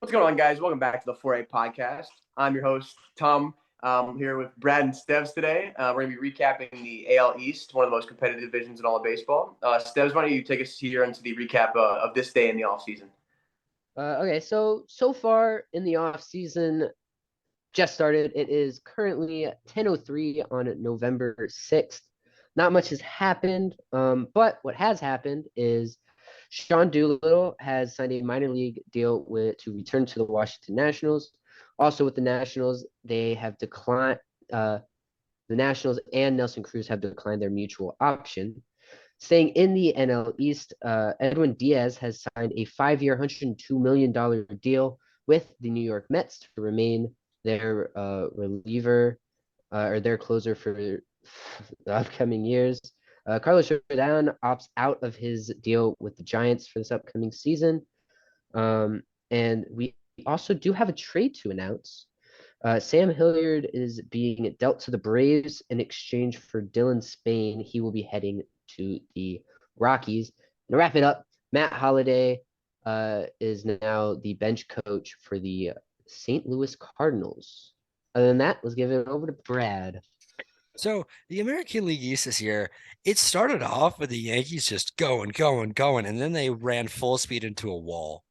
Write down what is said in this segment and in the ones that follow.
What's going on, guys? Welcome back to the 4A podcast. I'm your host, Tom. I'm here with Brad and Steves today. We're going to be recapping the AL East, one of the most competitive divisions in all of baseball. Steves, why don't you take us here into the recap of this day in the offseason? Okay, so far in the off season, just started. It is currently 10:03 on November 6th. Not much has happened, but what has happened is Sean Doolittle has signed a minor league deal to return to the Washington Nationals. Also, with the Nationals, they have declined. The Nationals and Nelson Cruz have declined their mutual option. Staying in the NL East, Edwin Diaz has signed a 5-year, $102 million deal with the New York Mets to remain their reliever or their closer for the upcoming years. Carlos Rodon opts out of his deal with the Giants for this upcoming season. And we also do have a trade to announce. Sam Hilliard is being dealt to the Braves in exchange for Dylan Spain. He will be heading to the Rockies. To wrap it up, Matt Holliday is now the bench coach for the St. Louis Cardinals. Other than that, let's give it over to Brad. So the American League East this year, it started off with the Yankees just going, and then they ran full speed into a wall.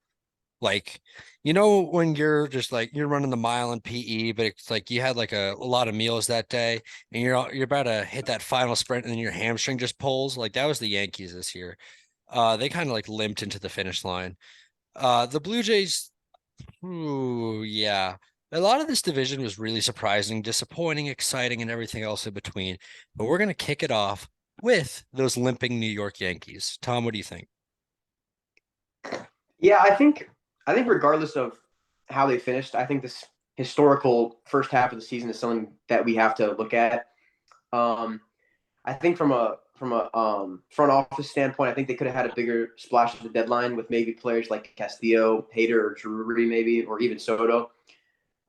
Like, when you're just like you're running the mile in PE, but it's like you had like a lot of meals that day, and you're about to hit that final sprint, and then your hamstring just pulls. Like that was the Yankees this year. They kind of like limped into the finish line. The Blue Jays, ooh, yeah. A lot of this division was really surprising, disappointing, exciting, and everything else in between. But we're gonna kick it off with those limping New York Yankees. Tom, what do you think? Yeah, I think regardless of how they finished, I think this historical first half of the season is something that we have to look at. Um, I think from a front office standpoint, I think they could have had a bigger splash at the deadline with maybe players like Castillo, Hader, or Drury, maybe, or even Soto.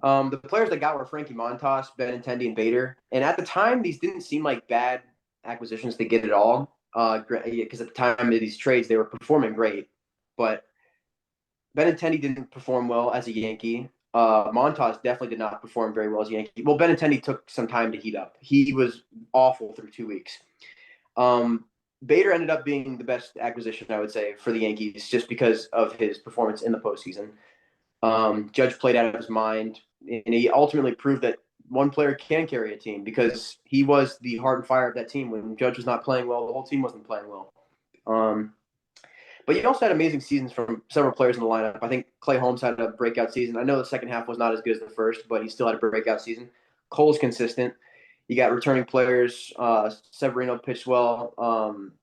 The players they got were Frankie Montas, Benintendi, and Bader. And at the time, these didn't seem like bad acquisitions to get at all. Because at the time of these trades, they were performing great. But Benintendi didn't perform well as a Yankee. Montas definitely did not perform very well as a Yankee. Well, Benintendi took some time to heat up. He was awful through 2 weeks. Um, Bader ended up being the best acquisition, I would say, for the Yankees just because of his performance in the postseason. Judge played out of his mind, and he ultimately proved that one player can carry a team because he was the heart and fire of that team. When Judge was not playing well, the whole team wasn't playing well. Um, but you also had amazing seasons from several players in the lineup. I think Clay Holmes had a breakout season. I know the second half was not as good as the first, but he still had a breakout season. Cole's consistent. You got returning players. Severino pitched well.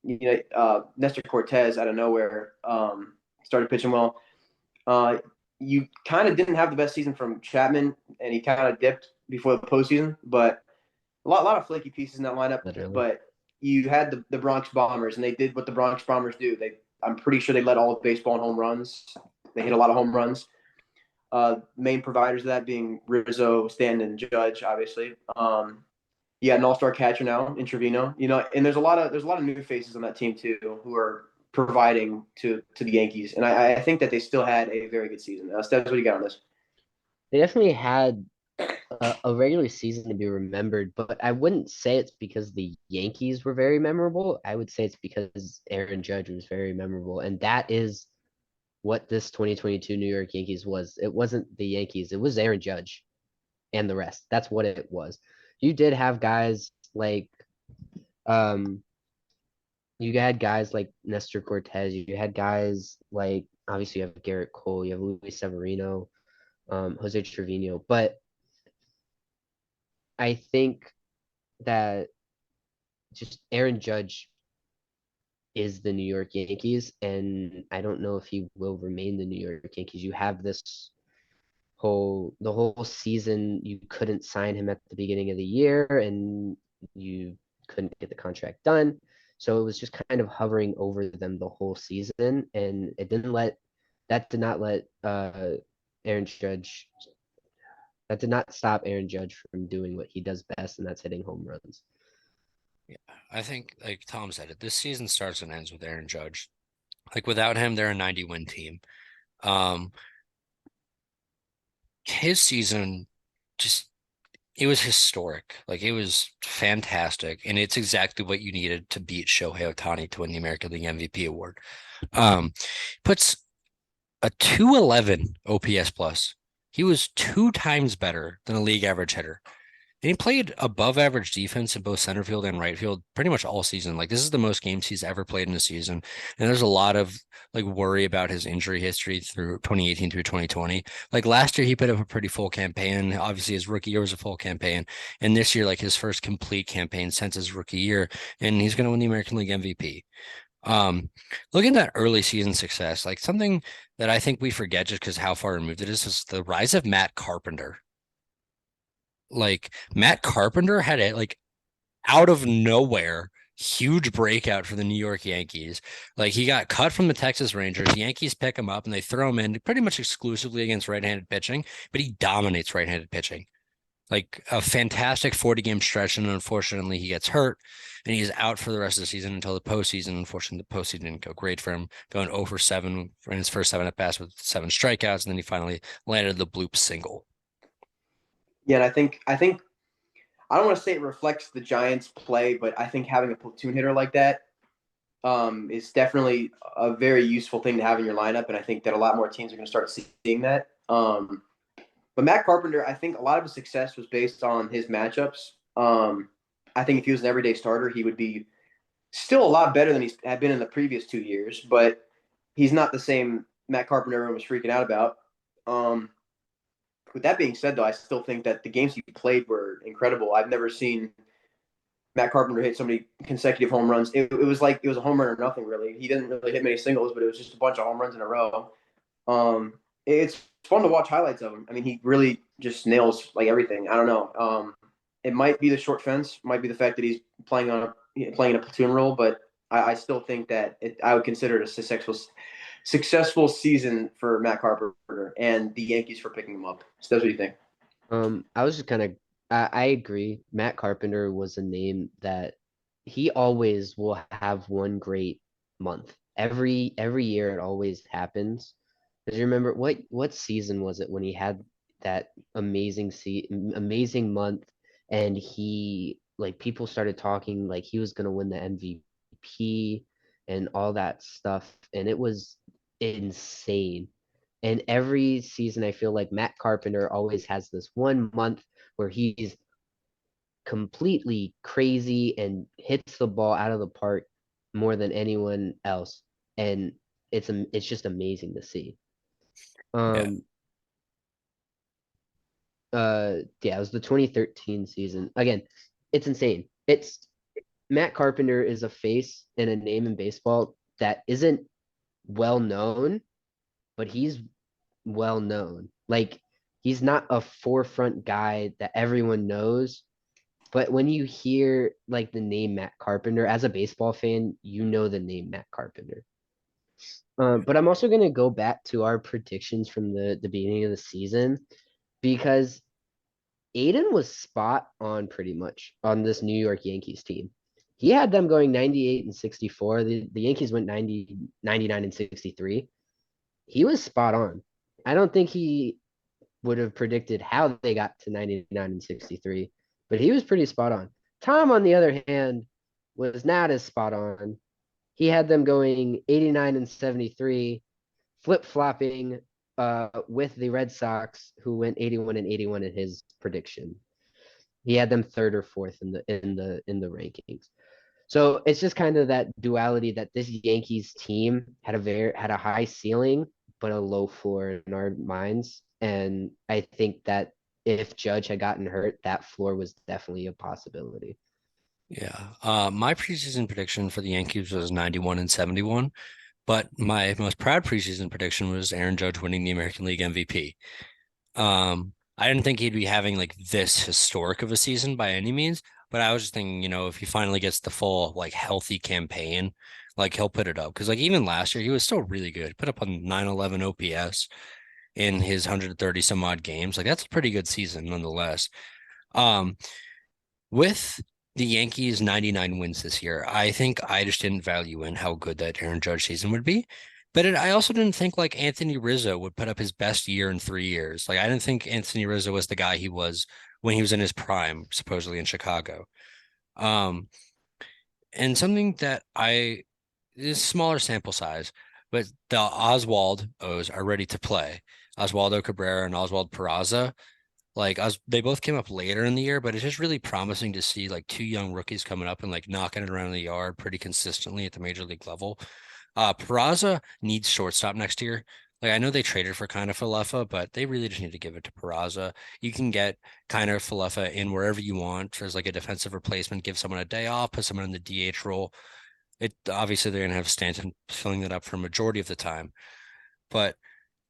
Nestor Cortez out of nowhere started pitching well. You kind of didn't have the best season from Chapman, and he kind of dipped before the postseason. But a lot of flaky pieces in that lineup. Literally. But you had the Bronx Bombers, and they did what the Bronx Bombers do. I'm pretty sure they led all of baseball in home runs. They hit a lot of home runs. Main providers of that being Rizzo, Stanton, and Judge, obviously. Yeah, an all-star catcher now in Trevino. And there's a lot of new faces on that team too who are providing to the Yankees, and I think that they still had a very good season. Steps, what do you got on this? They definitely had a regular season to be remembered, but I wouldn't say it's because the Yankees were very memorable. I would say it's because Aaron Judge was very memorable, and that is what this 2022 New York Yankees was. It wasn't the Yankees, it was Aaron Judge and the rest. That's what it was. You did have guys like um you had guys like Nestor Cortez, you had guys like obviously you have Garrett Cole, you have Luis Severino, Jose Trevino, but I think that just Aaron Judge is the New York Yankees, and I don't know if he will remain the New York Yankees. You have this the whole season you couldn't sign him at the beginning of the year, and you couldn't get the contract done. So it was just kind of hovering over them the whole season, and that did not let Aaron Judge that did not stop Aaron Judge from doing what he does best, and that's hitting home runs. Yeah, I think like Tom said it, this season starts and ends with Aaron Judge. Like without him, they're a 90 win team. Um, his season just it was historic. Like it was fantastic, and it's exactly what you needed to beat Shohei Ohtani to win the American League MVP award. Um, puts a 211 OPS plus. He was 2 times better than a league average hitter. And he played above average defense in both center field and right field pretty much all season. Like this is the most games he's ever played in a season. And there's a lot of like worry about his injury history through 2018 through 2020. Like last year he put up a pretty full campaign. Obviously his rookie year was a full campaign. And this year, like his first complete campaign since his rookie year. And he's going to win the American League MVP. Um, Looking at that early season success, like something that I think we forget just because how far removed it is the rise of Matt Carpenter. Like Matt Carpenter had it like out of nowhere, huge breakout for the New York Yankees. Like he got cut from the Texas Rangers. Yankees pick him up and they throw him in pretty much exclusively against right-handed pitching, but he dominates right-handed pitching. Like a fantastic 40-game stretch, and unfortunately he gets hurt and he's out for the rest of the season until the postseason. Unfortunately, the postseason didn't go great for him, going 0 for 7 in his first 7 at bats with 7 strikeouts, and then he finally landed the bloop single. Yeah, and I think I don't want to say it reflects the Giants' play, but I think having a platoon hitter like that is definitely a very useful thing to have in your lineup, and I think that a lot more teams are going to start seeing that. But Matt Carpenter, I think a lot of his success was based on his matchups. I think if he was an everyday starter, he would be still a lot better than he's had been in the previous 2 years, but he's not the same Matt Carpenter everyone was freaking out about. With that being said, though, I still think that the games he played were incredible. I've never seen Matt Carpenter hit so many consecutive home runs. It was like it was a home run or nothing, really. He didn't really hit many singles, but it was just a bunch of home runs in a row. It's fun to watch highlights of him. I mean, he really just nails like everything. I don't know. It might be the short fence, might be the fact that he's playing playing a platoon role, but I still think that I would consider it a successful season for Matt Carpenter and the Yankees for picking him up. So that's what you think. I was just kind of I agree. Matt Carpenter was a name that he always will have one great month. Every year it always happens. Because you remember what season was it when he had that amazing month and he like people started talking like he was gonna win the MVP and all that stuff and it was insane. And every season, I feel like Matt Carpenter always has this one month where he's completely crazy and hits the ball out of the park more than anyone else. And it's just amazing to see. Yeah. Yeah, it was the 2013 season. Again, it's insane. It's Matt Carpenter is a face and a name in baseball that isn't well known, but he's well known. Like he's not a forefront guy that everyone knows, but when you hear like the name Matt Carpenter as a baseball fan, you know the name Matt Carpenter. But I'm also gonna go back to our predictions from the beginning of the season because Aiden was spot on pretty much on this New York Yankees team. He had them going 98 and 64. The Yankees went 90, 99 and 63. He was spot on. I don't think he would have predicted how they got to 99 and 63, but he was pretty spot on. Tom, on the other hand, was not as spot on. He had them going 89 and 73, flip flopping with the Red Sox, who went 81 and 81 in his prediction. He had them third or fourth in the rankings. So it's just kind of that duality that this Yankees team had a high ceiling but a low floor in our minds. And I think that if Judge had gotten hurt, that floor was definitely a possibility. Yeah. My preseason prediction for the Yankees was 91 and 71, but my most proud preseason prediction was Aaron Judge winning the American League MVP. I didn't think he'd be having like this historic of a season by any means, but I was just thinking, if he finally gets the full like healthy campaign, like he'll put it up. Because like even last year, he was still really good. Put up a 911 OPS in his 130 some odd games. Like that's a pretty good season nonetheless. Um, with the Yankees 99 wins this year, I think I just didn't value in how good that Aaron Judge season would be. But I also didn't think like Anthony Rizzo would put up his best year in 3 years. Like I didn't think Anthony Rizzo was the guy he was when he was in his prime, supposedly in Chicago. Um, and something that I is smaller sample size, but the Oswald O's are ready to play. Oswaldo Cabrera and Oswald Peraza. Like they both came up later in the year, but it's just really promising to see like two young rookies coming up and like knocking it around the yard pretty consistently at the major league level. Peraza needs shortstop next year. Like I know they traded for kind of Falefa, but they really just need to give it to Peraza. You can get kind of Falefa in wherever you want as like a defensive replacement, give someone a day off, put someone in the DH role. It obviously they're gonna have Stanton filling that up for a majority of the time, but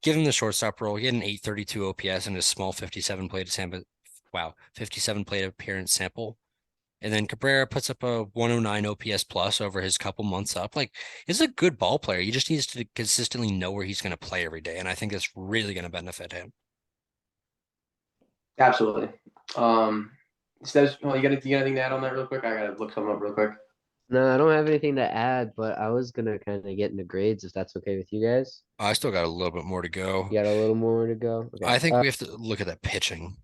give him the shortstop role. He had an 832 OPS in his small 57 plate sample. Wow, 57 plate appearance sample. And then Cabrera puts up a 109 OPS plus over his couple months up. Like, he's a good ball player. He just needs to consistently know where he's going to play every day. And I think that's really going to benefit him. Absolutely. You got anything to add on that real quick? I gotta look something up real quick. No, I don't have anything to add, but I was gonna kind of get into grades if that's okay with you guys. I still got a little bit more to go. You got a little more to go. Okay. I think we have to look at that pitching.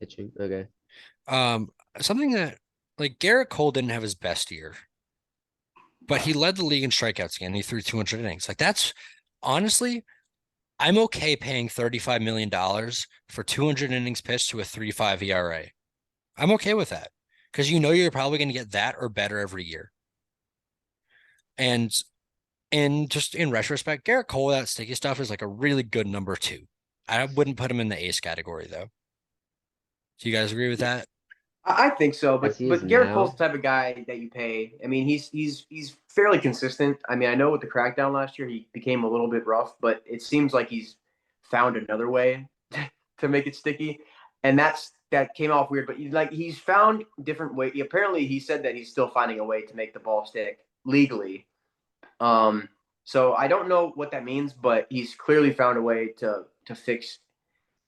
Pitching. Okay. Um, Something that like Garrett Cole didn't have his best year, but he led the league in strikeouts again. He threw 200 innings. Like that's honestly, I'm okay paying $35 million for 200 innings pitched to a 3.5 ERA. I'm okay with that because you know you're probably going to get that or better every year. And just in retrospect, Garrett Cole, that sticky stuff is like a really good number two. I wouldn't put him in the ace category though. Do you guys agree with that? I think so, As but he is Garrett Cole's now. the type of guy that you pay. I mean, he's fairly consistent. I mean, I know with the crackdown last year, he became a little bit rough, but it seems like he's found another way to make it sticky, and that came off weird. But he's found different way. Apparently, he said that he's still finding a way to make the ball stick legally. So I don't know what that means, but he's clearly found a way to fix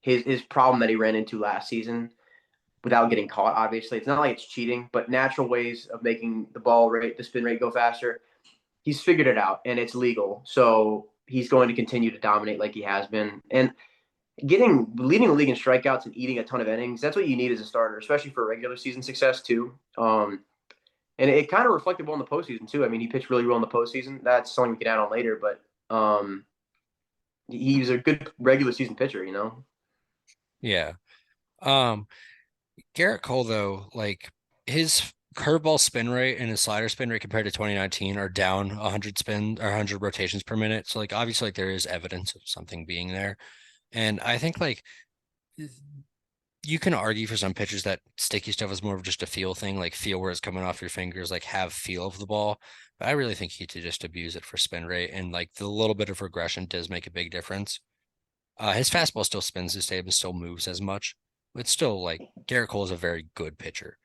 his problem that he ran into last season without getting caught. Obviously, it's not like it's cheating, but natural ways of making the spin rate go faster. He's figured it out, and it's legal. So he's going to continue to dominate like he has been, and leading the league in strikeouts and eating a ton of innings. That's what you need as a starter, especially for regular season success too. And it kind of reflected well in the postseason too. I mean, he pitched really well in the postseason. That's something we can add on later, but he's a good regular season pitcher. Yeah. Um, Garrett Cole though, like his curveball spin rate and his slider spin rate compared to 2019 are down 100 spin or 100 rotations per minute. So like obviously like there is evidence of something being there. And I think like you can argue for some pitchers that sticky stuff is more of just a feel thing, like feel where it's coming off your fingers, like have feel of the ball. But I really think he could just abuse it for spin rate, and like the little bit of regression does make a big difference. His fastball still spins the same and still moves as much. It's still like Garrett Cole is a very good pitcher.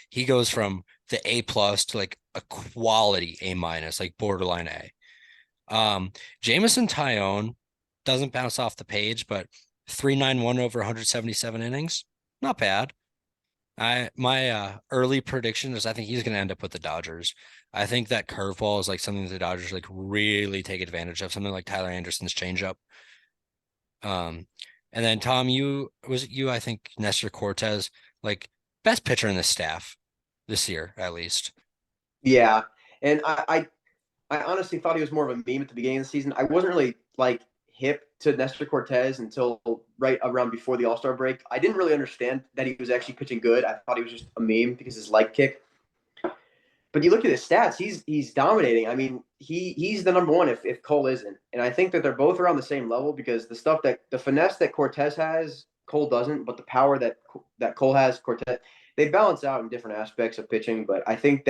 He goes from the A plus to like a quality A minus, like borderline A. Jameson Tyone doesn't bounce off the page, but 391 over 177 innings, not bad. My early prediction is I think he's going to end up with the Dodgers. I think that curveball is like something that the Dodgers like really take advantage of, something like Tyler Anderson's changeup. And then Tom, I think Nestor Cortez, like best pitcher in the staff this year at least. Yeah, and I honestly thought he was more of a meme at the beginning of the season. I wasn't really like hip to Nestor Cortez until right around before the All-Star break. I didn't really understand that he was actually pitching good. I thought he was just a meme because his leg kick. But you look at his stats; he's dominating. I mean, he's the number one if Cole isn't, and I think that they're both around the same level because the finesse that Cortez has, Cole doesn't, but the power that Cole has, Cortez, they balance out in different aspects of pitching. But I think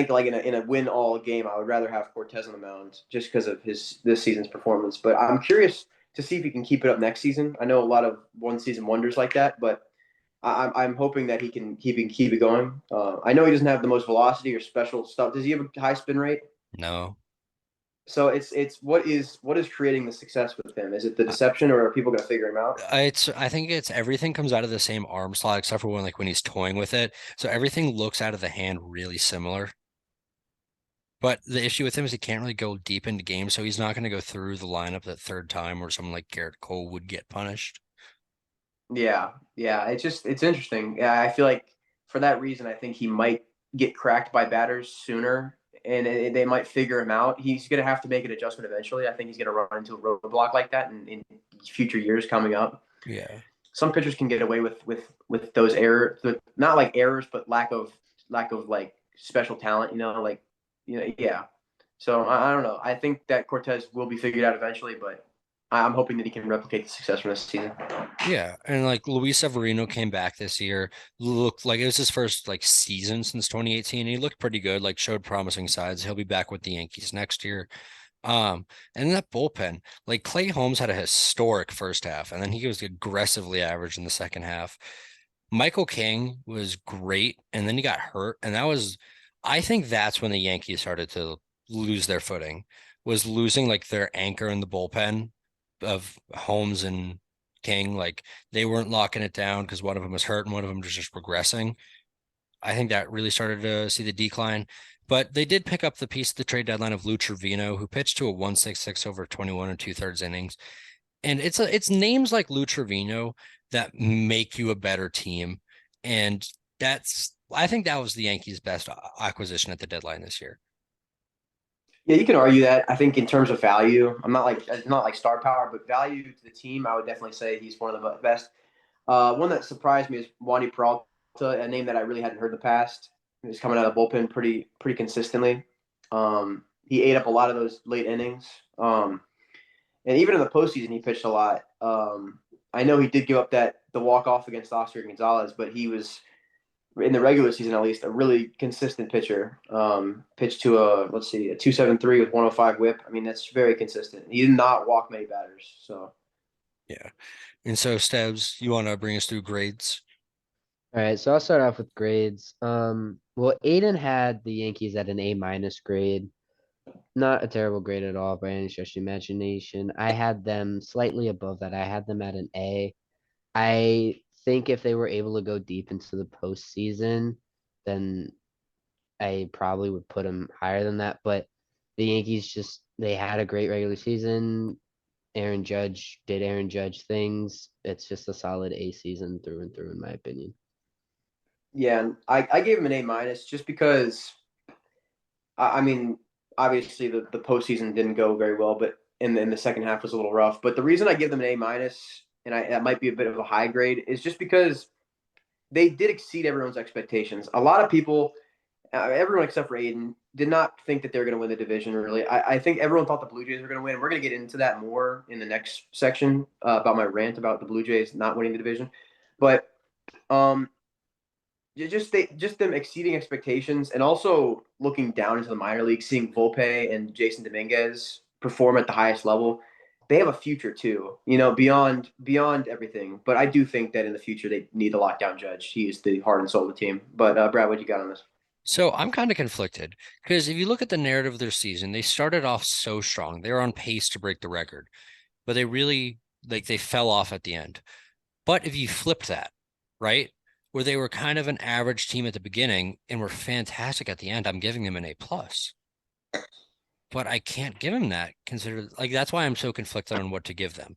like in a win all game, I would rather have Cortez on the mound just because of this season's performance. But I'm curious to see if he can keep it up next season. I know a lot of one season wonders like that, but I'm hoping that he can keep it going. I know he doesn't have the most velocity or special stuff. Does he have a high spin rate? No. So it's what is creating the success with him? Is it the deception, or are people going to figure him out? I think it's everything comes out of the same arm slot except for when he's toying with it. So everything looks out of the hand really similar. But the issue with him is he can't really go deep into games, so he's not going to go through the lineup that third time where someone like Garrett Cole would get punished. Yeah, yeah. It's interesting. Yeah, I feel like for that reason, I think he might get cracked by batters sooner, and they might figure him out. He's going to have to make an adjustment eventually. I think he's going to run into a roadblock like that in future years coming up. Yeah. Some pitchers can get away with those errors, not like errors, but lack of like special talent. Yeah. So I don't know. I think that Cortez will be figured out eventually, but I'm hoping that he can replicate the success from this season. Yeah, and like Luis Severino came back this year, looked like it was his first like season since 2018. He looked pretty good, like showed promising signs. He'll be back with the Yankees next year. And that bullpen, like Clay Holmes had a historic first half, and then he was aggressively average in the second half. Michael King was great, and then he got hurt, and I think that's when the Yankees started to lose their footing, was losing like their anchor in the bullpen of Holmes and King. Like they weren't locking it down because one of them was hurt and one of them was just regressing. I think that really started to see the decline. But they did pick up the piece of the trade deadline of Lou Trevino, who pitched to a 1.66 over 21 and two-thirds innings. And it's names like Lou Trevino that make you a better team. And I think that was the Yankees' best acquisition at the deadline this year. Yeah, you can argue that. I think in terms of value, I'm not like star power, but value to the team, I would definitely say he's one of the best. One that surprised me is Wandy Peralta, a name that I really hadn't heard in the past. He's coming out of the bullpen pretty consistently. He ate up a lot of those late innings, and even in the postseason, he pitched a lot. I know he did give up the walk off against Oscar Gonzalez, but he was in the regular season at least a really consistent pitcher. Pitched to a 2.73 with 105 whip. I mean that's very consistent. He did not walk many batters, so. Yeah. And so, Stebbs, you want to bring us through grades? All right, so I'll start off with grades. Well, Aiden had the Yankees at an A minus grade. Not a terrible grade at all by any stretch of the imagination. I had them slightly above that. I had them at an A. I think if they were able to go deep into the postseason, then I probably would put them higher than that. But the Yankees they had a great regular season. Aaron Judge did Aaron Judge things. It's just a solid A season through and through, in my opinion. Yeah, and I gave him an A minus just because I mean obviously the postseason didn't go very well, but in the second half was a little rough. But the reason I give them an A minus and that might be a bit of a high grade is just because they did exceed everyone's expectations. A lot of people, everyone except for Aiden, did not think that they were going to win the division. Really, I think everyone thought the Blue Jays were going to win. We're going to get into that more in the next section about my rant about the Blue Jays not winning the division, but um, just them exceeding expectations and also looking down into the minor leagues, seeing Volpe and Jason Dominguez perform at the highest level. They have a future too, beyond everything. But I do think that in the future they need to lock down Judge. He is the heart and soul of the team. But Brad, what you got on this? So I'm kind of conflicted because if you look at the narrative of their season, they started off so strong. They were on pace to break the record, but they really they fell off at the end. But if you flipped that, right, where they were kind of an average team at the beginning and were fantastic at the end, I'm giving them an A plus. But I can't give them that consider like that's why I'm so conflicted on what to give them.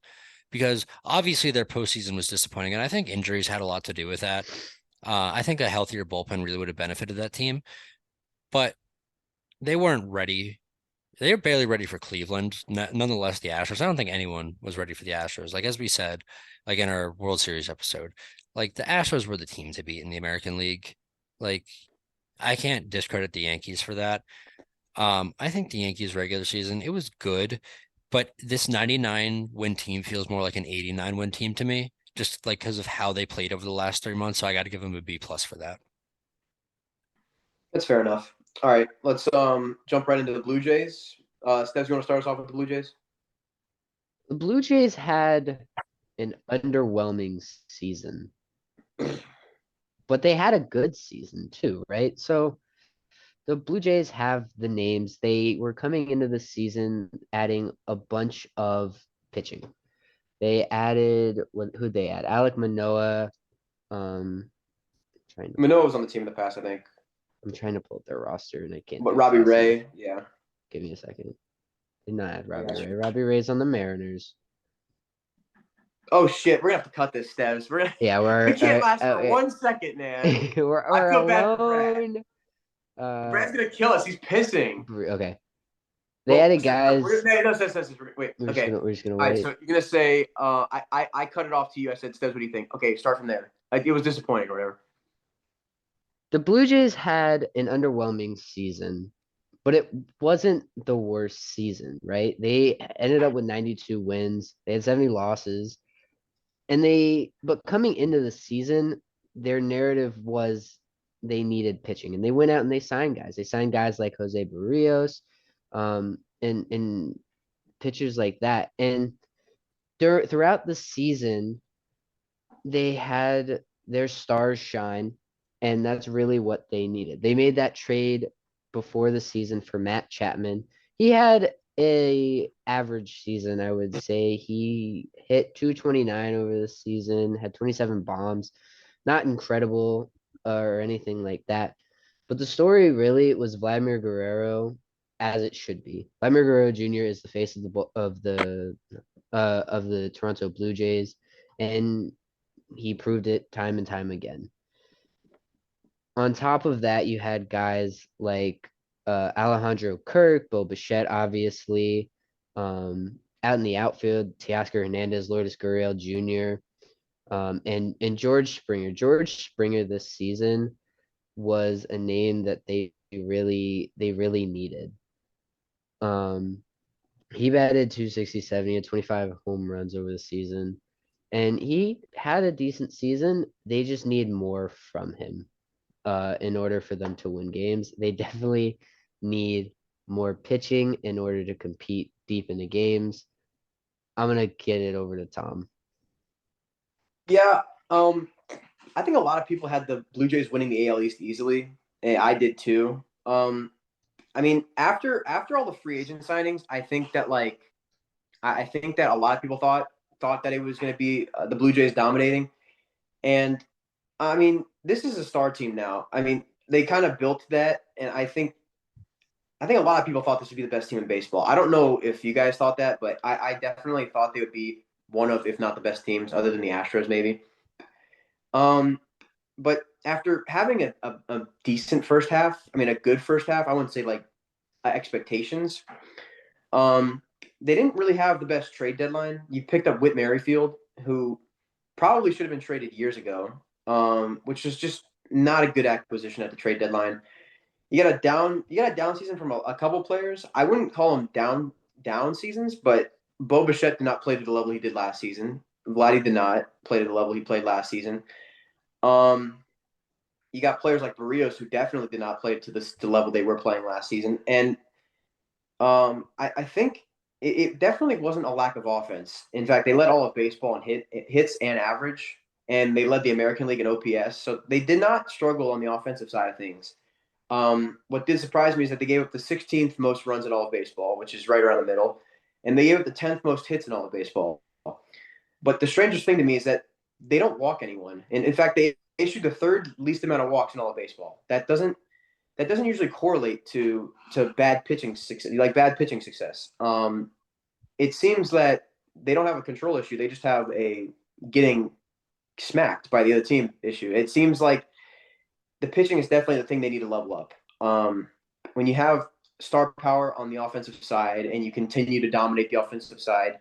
Because obviously their postseason was disappointing, and I think injuries had a lot to do with that. I think a healthier bullpen really would have benefited that team, but they weren't ready. They were barely ready for Cleveland. Nonetheless, the Astros. I don't think anyone was ready for the Astros. Like as we said, like in our World Series episode, like the Astros were the team to beat in the American League. Like I can't discredit the Yankees for that. I think the Yankees regular season, it was good, but this 99 win team feels more like an 89 win team to me, just like because of how they played over the last 3 months. So I got to give them a B plus for that. That's fair enough. All right, let's jump right into the Blue Jays. Steps, you want to start us off with the Blue Jays? The Blue Jays had an underwhelming season, but they had a good season too, right? So the Blue Jays have the names. They were coming into the season adding a bunch of pitching. They added who'd they add? Alek Manoah. Um, trying to Manoa was on the team in the past, I think. I'm trying to pull up their roster and I can't But do it Robbie fast enough. Ray, yeah. Give me a second. Did not add I Robbie got Ray. you. Robbie Ray's on the Mariners. Oh shit, we're gonna have to cut this, Steves. Yeah, We we're can't last for 1 second, man. I we're feel bad for Brad. alone. Brad's gonna kill us. He's pissing. Okay. They Well, added guys. wait. Wait. Okay. We're just gonna All right. wait. So you're gonna say, I cut it off to you. I said, Steves, what do you think? Okay, start from there. Like, it was disappointing or whatever. The Blue Jays had an underwhelming season, but it wasn't the worst season, right? They ended up with 92 wins. They had 70 losses. But coming into the season, their narrative was they needed pitching, and they went out and they signed guys. They signed guys like Jose Barrios, and pitchers like that. And throughout the season, they had their stars shine, and that's really what they needed. They made that trade before the season for Matt Chapman. He had a average season, I would say. He hit 229 over the season, had 27 bombs. Not incredible or anything like that. But the story really was Vladimir Guerrero, as it should be. Vladimir Guerrero Jr. is the face of the Toronto Blue Jays, and he proved it time and time again. On top of that, you had guys like Alejandro Kirk, Bo Bichette, obviously. Out in the outfield, Teoscar Hernandez, Lourdes Gurriel Jr., and George Springer. George Springer this season was a name that they really needed. Um, he batted 267, he had 25 home runs over the season, and he had a decent season. They just need more from him in order for them to win games. They definitely need more pitching in order to compete deep in the games. I'm gonna get it over to Tom. Yeah. I think a lot of people had the Blue Jays winning the AL East easily, and I did too. I mean, after all the free agent signings, I think that a lot of people thought that it was going to be the Blue Jays dominating, and I mean, this is a star team now. I mean, they kind of built that, and I think a lot of people thought this would be the best team in baseball. I don't know if you guys thought that, but I definitely thought they would be one of, if not the best teams, other than the Astros, maybe. Um, but after having a decent first half, I mean, a good first half, I wouldn't say like expectations. Um, they didn't really have the best trade deadline. You picked up Whit Merrifield, who probably should have been traded years ago, which is just not a good acquisition at the trade deadline. You got a down season from a couple players. I wouldn't call them down seasons, but Bo Bichette did not play to the level he did last season. Vladdy did not play to the level he played last season. Um, you got players like Barrios who definitely did not play to the level they were playing last season, and I think it definitely wasn't a lack of offense. In fact, they led all of baseball in hits and average, and they led the American League in OPS. So they did not struggle on the offensive side of things. What did surprise me is that they gave up the 16th most runs in all of baseball, which is right around the middle, and they gave up the 10th most hits in all of baseball. But the strangest thing to me is that they don't walk anyone, and in fact, they issued the third least amount of walks in all of baseball. That doesn't usually correlate to bad pitching success, like bad pitching success. It seems that they don't have a control issue; they just have a getting smacked by the other team issue. It seems like the pitching is definitely the thing they need to level up. When you have star power on the offensive side and you continue to dominate the offensive side,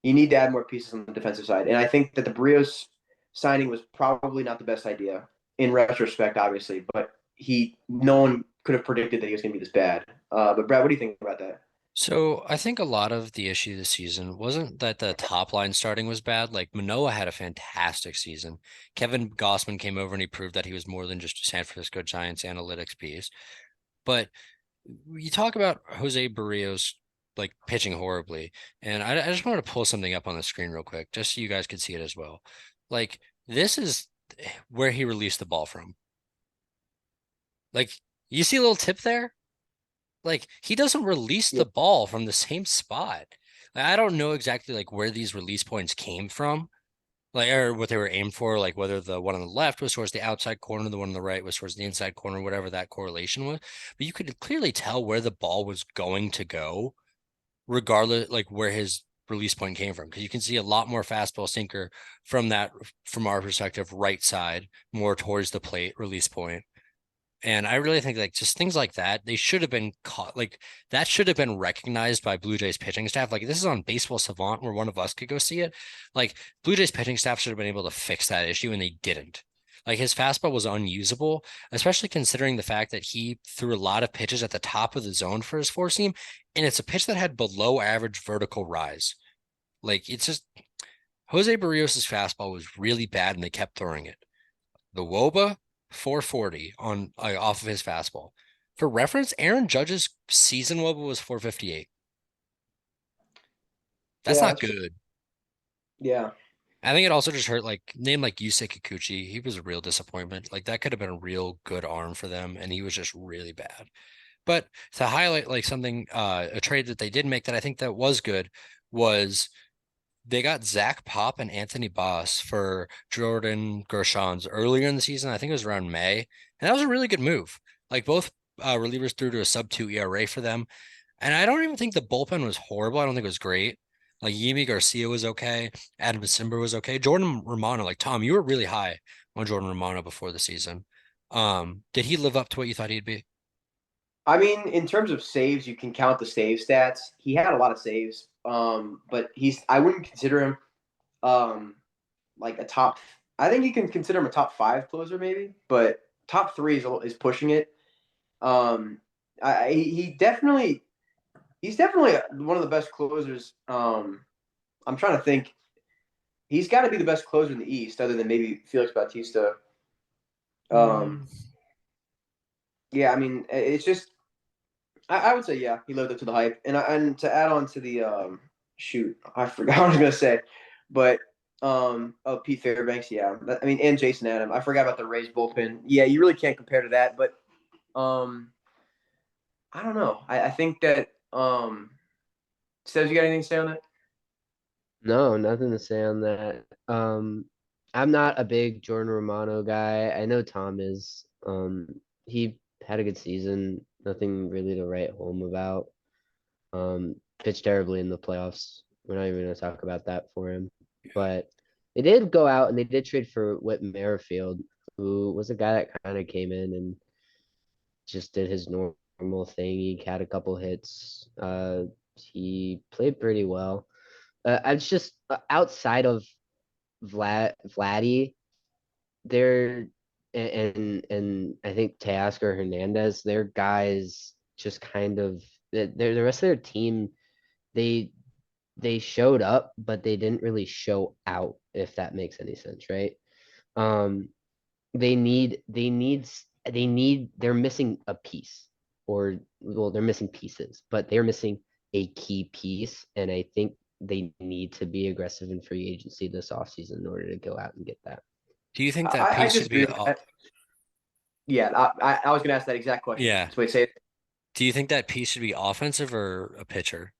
you need to add more pieces on the defensive side. And I think that the Brios signing was probably not the best idea in retrospect, obviously, but no one could have predicted that he was going to be this bad. But Brad, what do you think about that? So I think a lot of the issue this season wasn't that the top line starting was bad. Like Manoah had a fantastic season. Kevin Gossman came over and he proved that he was more than just a San Francisco Giants analytics piece. But you talk about Jose Barrios like pitching horribly, and I just wanted to pull something up on the screen real quick, just so you guys could see it as well. Like this is where he released the ball from. Like you see a little tip there? Like he doesn't release Yeah. the ball from the same spot. Like, I don't know exactly like where these release points came from, like or what they were aimed for, like whether the one on the left was towards the outside corner, the one on the right was towards the inside corner, whatever that correlation was. But you could clearly tell where the ball was going to go, regardless, like where his release point came from, because you can see a lot more fastball sinker from that, from our perspective, right side, more towards the plate release point. And I really think like just things like that, they should have been caught. Like that should have been recognized by Blue Jays pitching staff. Like this is on Baseball Savant where one of us could go see it. Like Blue Jays pitching staff should have been able to fix that issue and they didn't. Like his fastball was unusable, especially considering the fact that he threw a lot of pitches at the top of the zone for his four seam, and it's a pitch that had below average vertical rise. Like it's just Jose Barrios' fastball was really bad and they kept throwing it. The Woba 440 on off of his fastball. For reference, Aaron Judge's season Woba was 458. That's Yeah, not that's true. good. Yeah. I think it also just hurt like name like Yusei Kikuchi. He was a real disappointment. Like that could have been a real good arm for them, and he was just really bad. But to highlight like something, a trade that they did make that I think that was good was they got Zach Pop and Anthony Boss for Jordan Gershons earlier in the season. I think it was around May, and that was a really good move. Like both relievers threw to a sub 2 ERA for them, and I don't even think the bullpen was horrible. I don't think it was great. Like Yimi Garcia was okay, Adam Simber was okay. Jordan Romano, like Tom, you were really high on Jordan Romano before the season. Did he live up to what you thought he'd be? I mean, in terms of saves, you can count the save stats. He had a lot of saves, but I wouldn't consider him um, like a top. I think you can consider him a top five closer, maybe, but top three is pushing it. Um, he's definitely one of the best closers. I'm trying to think. He's got to be the best closer in the East, other than maybe Felix Bautista. Um, Mm. yeah, I mean, it's just I would say yeah, he lived up to the hype. And to add on to the shoot, I forgot what I was gonna say, but oh Pete Fairbanks, yeah, I mean, and Jason Adam. I forgot about the Rays bullpen. Yeah, you really can't compare to that, but um, I don't know. I think that Says you got anything to say on that? No, nothing to say on that. I'm not a big Jordan Romano guy. I know Tom is. He had a good season. Nothing really to write home about. Pitched terribly in the playoffs. We're not even gonna talk about that for him. But they did go out and they did trade for Whit Merrifield, who was a guy that kind of came in and just did his normal thing. He had a couple hits. He played pretty well. I was just outside of Vladdy, they're and I think Teoscar Hernandez, their guys just kind of the rest of their team, they they showed up, but they didn't really show out, if that makes any sense, right? Um, they're missing a piece, or well, they're missing pieces, but they're missing a key piece, and I think they need to be aggressive in free agency this offseason in order to go out and get that. Do you think that I piece should disagree be with that. Yeah, I was gonna ask that exact question. yeah. So wait, say it. Do you think that piece should be offensive or a pitcher?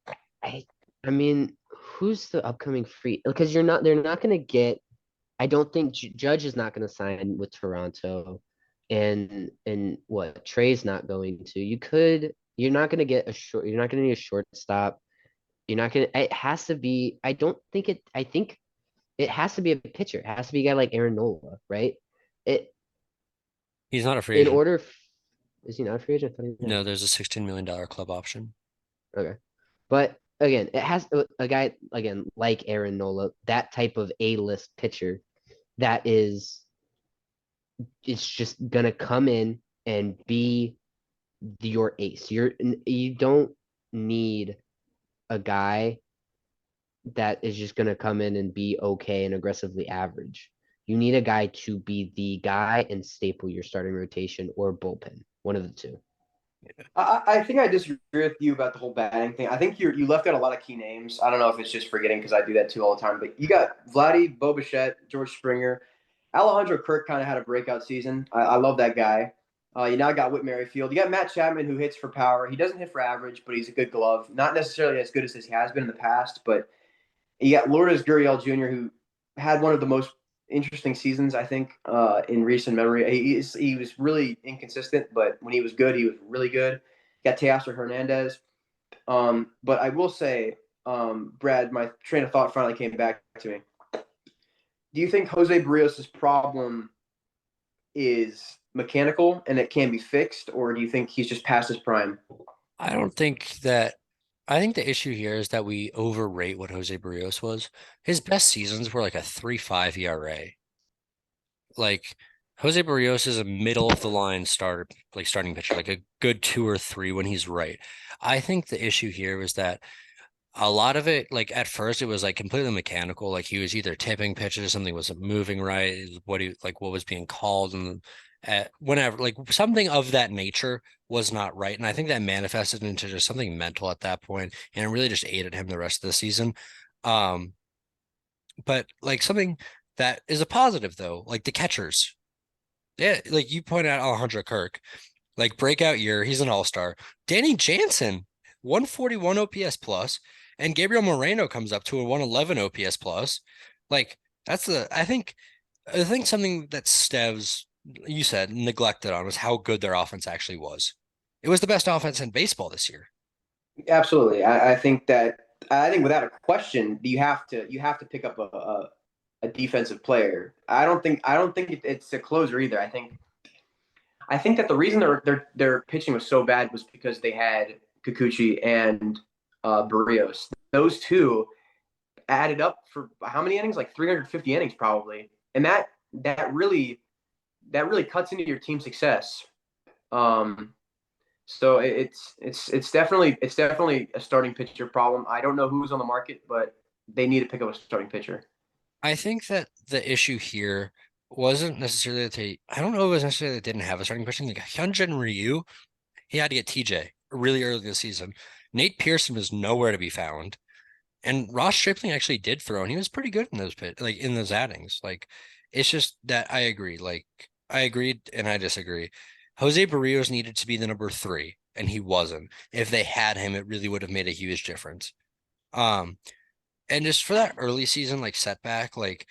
I I mean, who's the upcoming free? Because they're not going to get. I don't think Judge is not going to sign with Toronto, and what Trey's not going to. You're not going to get a short. You're not going to need a shortstop. You're not going to. It has to be. I don't think it. I think it has to be a pitcher. It has to be a guy like Aaron Nola, right? It He's not a free in agent. order. Is he not a free agent? I thought he No, was. there's a $16 million club option. Okay. But again, it has a guy again like Aaron Nola, that type of A-list pitcher that is it's just gonna come in and be your ace. You don't need a guy that is just gonna come in and be okay and aggressively average. You need a guy to be the guy and staple your starting rotation or bullpen, one of the two. I think I disagree with you about the whole batting thing. I think you left out a lot of key names. I don't know if it's just forgetting because I do that too all the time. But you got Vladdy, Bo Bichette, George Springer, Alejandro Kirk kind of had a breakout season. I love that guy. You now got Whit Merrifield. You got Matt Chapman who hits for power. He doesn't hit for average, but he's a good glove. Not necessarily as good as he has been in the past, but you got Lourdes Gurriel Jr. who had one of the most interesting seasons I think in recent memory. He was really inconsistent, but when he was good, he was really good. Got Teoscar Hernandez. But I will say, Brad, my train of thought finally came back to me. Do you think Jose Barrios' problem is mechanical and it can be fixed, or do you think he's just past his prime? I don't think that. I think the issue here is that we overrate what Jose Barrios was. His best seasons were like a 3.5 ERA. Like Jose Barrios is a middle of the line starting pitcher, like a good 2 or 3 when he's right. I think the issue here was that a lot of it, like at first, it was like completely mechanical. Like he was either tipping pitches, something wasn't moving right, what was being called, and at whenever like something of that nature was not right. And I think that manifested into just something mental at that point, and it really just ate at him the rest of the season. Um, but like something that is a positive though, like the catchers. Yeah, like you point out Alejandro Kirk, like breakout year, he's an all-star. Danny Jansen, 141 OPS plus, and Gabriel Moreno comes up to a 111 OPS plus. Like that's the I think something that Steves, you said, neglected on was how good their offense actually was. It was the best offense in baseball this year. Absolutely. I think without a question, you have to pick up a defensive player. I don't think it's a closer either. I think that the reason their pitching was so bad was because they had Kikuchi and Barrios. Those two added up for how many innings? Like 350 innings probably, and that really that really cuts into your team success. Um, so it's definitely a starting pitcher problem. I don't know who's on the market, but they need to pick up a starting pitcher. I think that the issue here wasn't necessarily that I don't know if it was necessarily they didn't have a starting pitching. Like Hyunjin Ryu, he had to get TJ really early this season. Nate Pearson was nowhere to be found. And Ross Stripling actually did throw, and he was pretty good in like in those outings. Like, it's just that I agree. Like, I agreed and I disagree. Jose Barrios needed to be the number 3, and he wasn't. If they had him, it really would have made a huge difference. Um, and just for that early season, like setback, like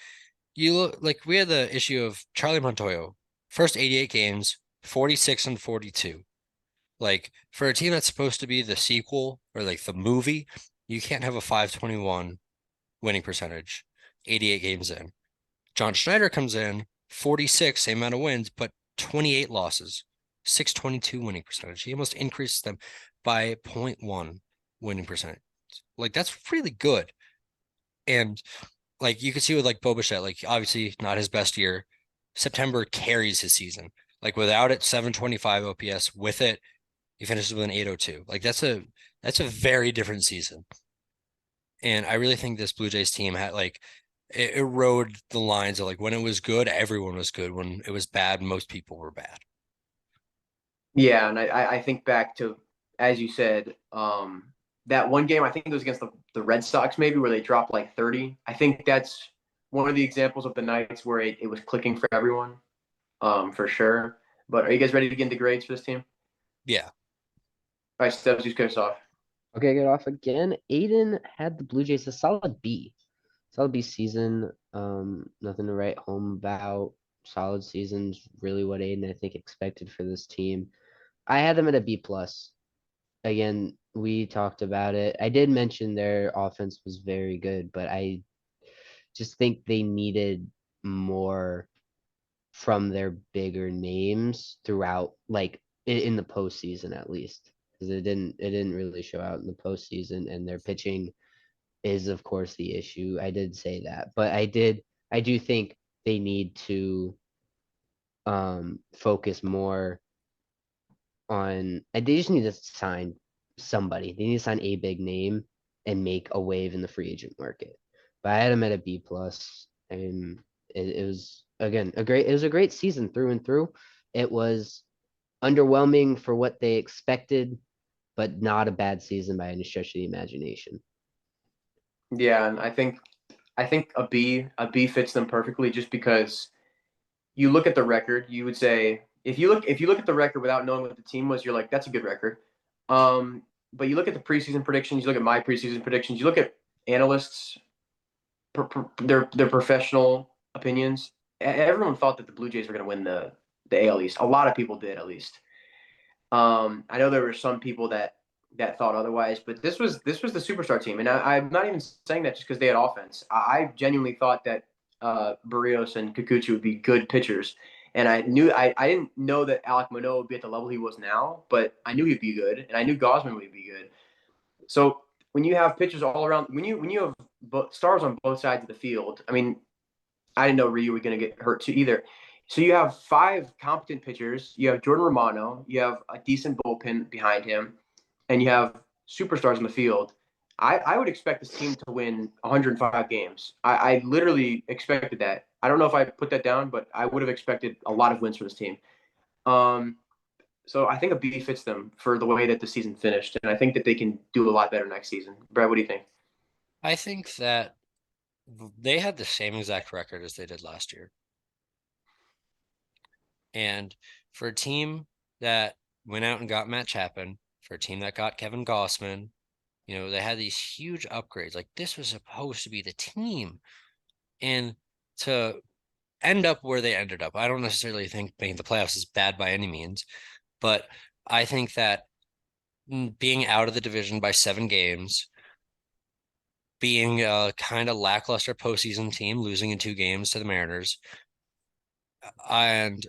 you look like we had the issue of Charlie Montoyo, first 88 games, 46 and 42. Like for a team that's supposed to be the sequel or like the movie, you can't have a 521 winning percentage, 88 games in. John Schneider comes in, 46, same amount of wins, but 28 losses, 622 winning percentage. He almost increased them by zero point 0.1 winning percentage. Like that's really good. And like you could see with like Bo Bichette, like obviously not his best year. September carries his season. Like without it, 725 OPS. With it, he finishes with an 802. Like that's a very different season. And I really think this Blue Jays team had like it rode the lines of like when it was good, everyone was good. When it was bad, most people were bad. Yeah, and I think back to, as you said, that one game, I think it was against the Red Sox maybe, where they dropped like 30. I think that's one of the examples of the nights where it was clicking for everyone, for sure. But are you guys ready to get into grades for this team? Yeah. All right, Steps, just cut us off. Okay, get off again. Aiden had the Blue Jays a solid B. Solid B season. Nothing to write home about. Solid season's really what Aiden I think expected for this team. I had them at a B plus. Again, we talked about it. I did mention their offense was very good, but I just think they needed more from their bigger names throughout, like in the postseason at least, because it didn't really show out in the postseason, and their pitching is of course the issue. I did say that, but I do think they need to focus more on. They just need to sign somebody. They need to sign a big name and make a wave in the free agent market. But I had him at a B plus, and it was again a great season through and through. It was underwhelming for what they expected, but not a bad season by any stretch of the imagination. Yeah, and I think a B fits them perfectly just because you look at the record, you would say if you look at the record without knowing what the team was, you're like, that's a good record. But you look at the preseason predictions, you look at my preseason predictions, you look at analysts, their professional opinions, everyone thought that the Blue Jays were going to win the AL East. A lot of people did, at least. I know there were some people that thought otherwise, but this was the superstar team, and I'm not even saying that just because they had offense. I genuinely thought that Barrios and Kikuchi would be good pitchers, and I didn't know that Alek Manoah would be at the level he was now, but I knew he'd be good, and I knew Gosman would be good. So when you have pitchers all around, when you have stars on both sides of the field, I mean, I didn't know Ryu was going to get hurt too either. So you have five competent pitchers. You have Jordan Romano. You have a decent bullpen behind him, and you have superstars in the field. I would expect this team to win 105 games. I literally expected that. I don't know if I put that down, but I would have expected a lot of wins for this team. Um, so I think a B fits them for the way that the season finished, and I think that they can do a lot better next season. Brad, what do you think? I think that they had the same exact record as they did last year. And for a team that went out and got Matt Chapman, for a team that got Kevin Gossman, they had these huge upgrades. Like this was supposed to be the team. And to end up where they ended up, I don't necessarily think making the playoffs is bad by any means, but I think that being out of the division by 7 games, being a kind of lackluster postseason team, losing in 2 games to the Mariners, and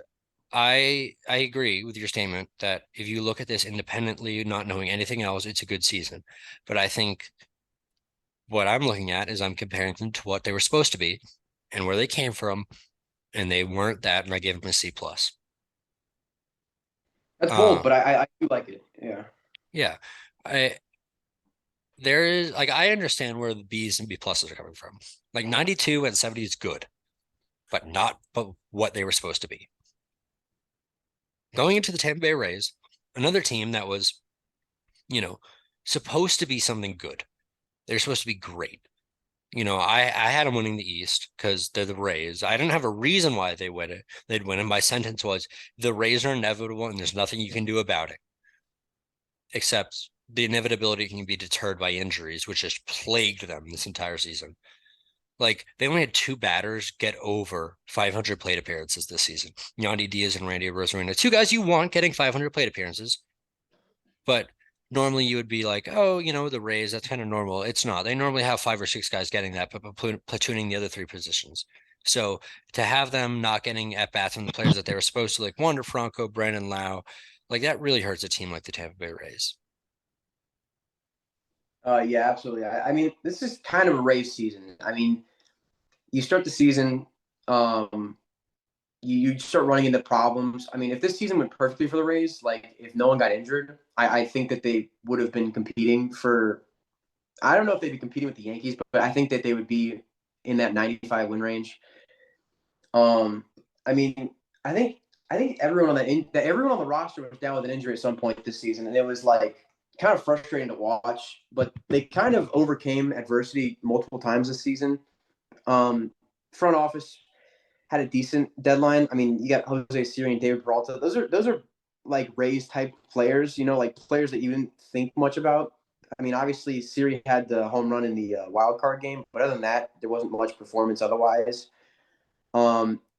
I agree with your statement that if you look at this independently, not knowing anything else, it's a good season. But I think what I'm looking at is I'm comparing them to what they were supposed to be and where they came from, and they weren't that, and I gave them a C plus. That's bold, Uh, but I do like it. Yeah. yeah, I there is like I understand where the B's and B pluses are coming from. Like 92 and 70 is good, but not but what they were supposed to be. Going into the Tampa Bay Rays, another team that was, you know, supposed to be something good. They're supposed to be great. I had them winning the East because they're the Rays. I didn't have a reason why they win it. They'd win, and my sentence was the Rays are inevitable, and there's nothing you can do about it, except the inevitability can be deterred by injuries, which has plagued them this entire season. Like they only had 2 batters get over 500 plate appearances this season. Yandy Diaz and Randy Rosarina, 2 guys you want getting 500 plate appearances, but normally you would be like, oh, the Rays, that's kind of normal. It's not. They normally have 5 or 6 guys getting that, but platooning the other 3 positions. So to have them not getting at bats from the players that they were supposed to, like Wander Franco, Brandon Lau, like that really hurts a team like the Tampa Bay Rays. Yeah, absolutely. I mean, this is kind of a race season. I mean, you start the season, um, you start running into problems. I mean, if this season went perfectly for the Rays, like if no one got injured, I think that they would have been competing for. I don't know if they'd be competing with the Yankees, but I think that they would be in that 95 win range. Um, I mean, I think I think everyone on that everyone on the roster was down with an injury at some point this season, and it was like kind of frustrating to watch. But they kind of overcame adversity multiple times this season. Um, front office had a decent deadline. I mean, you got Jose Siri and David Peralta. Those are like Rays type players, like players that you didn't think much about. I mean, obviously Siri had the home run in the wild card game, but other than that, there wasn't much performance otherwise.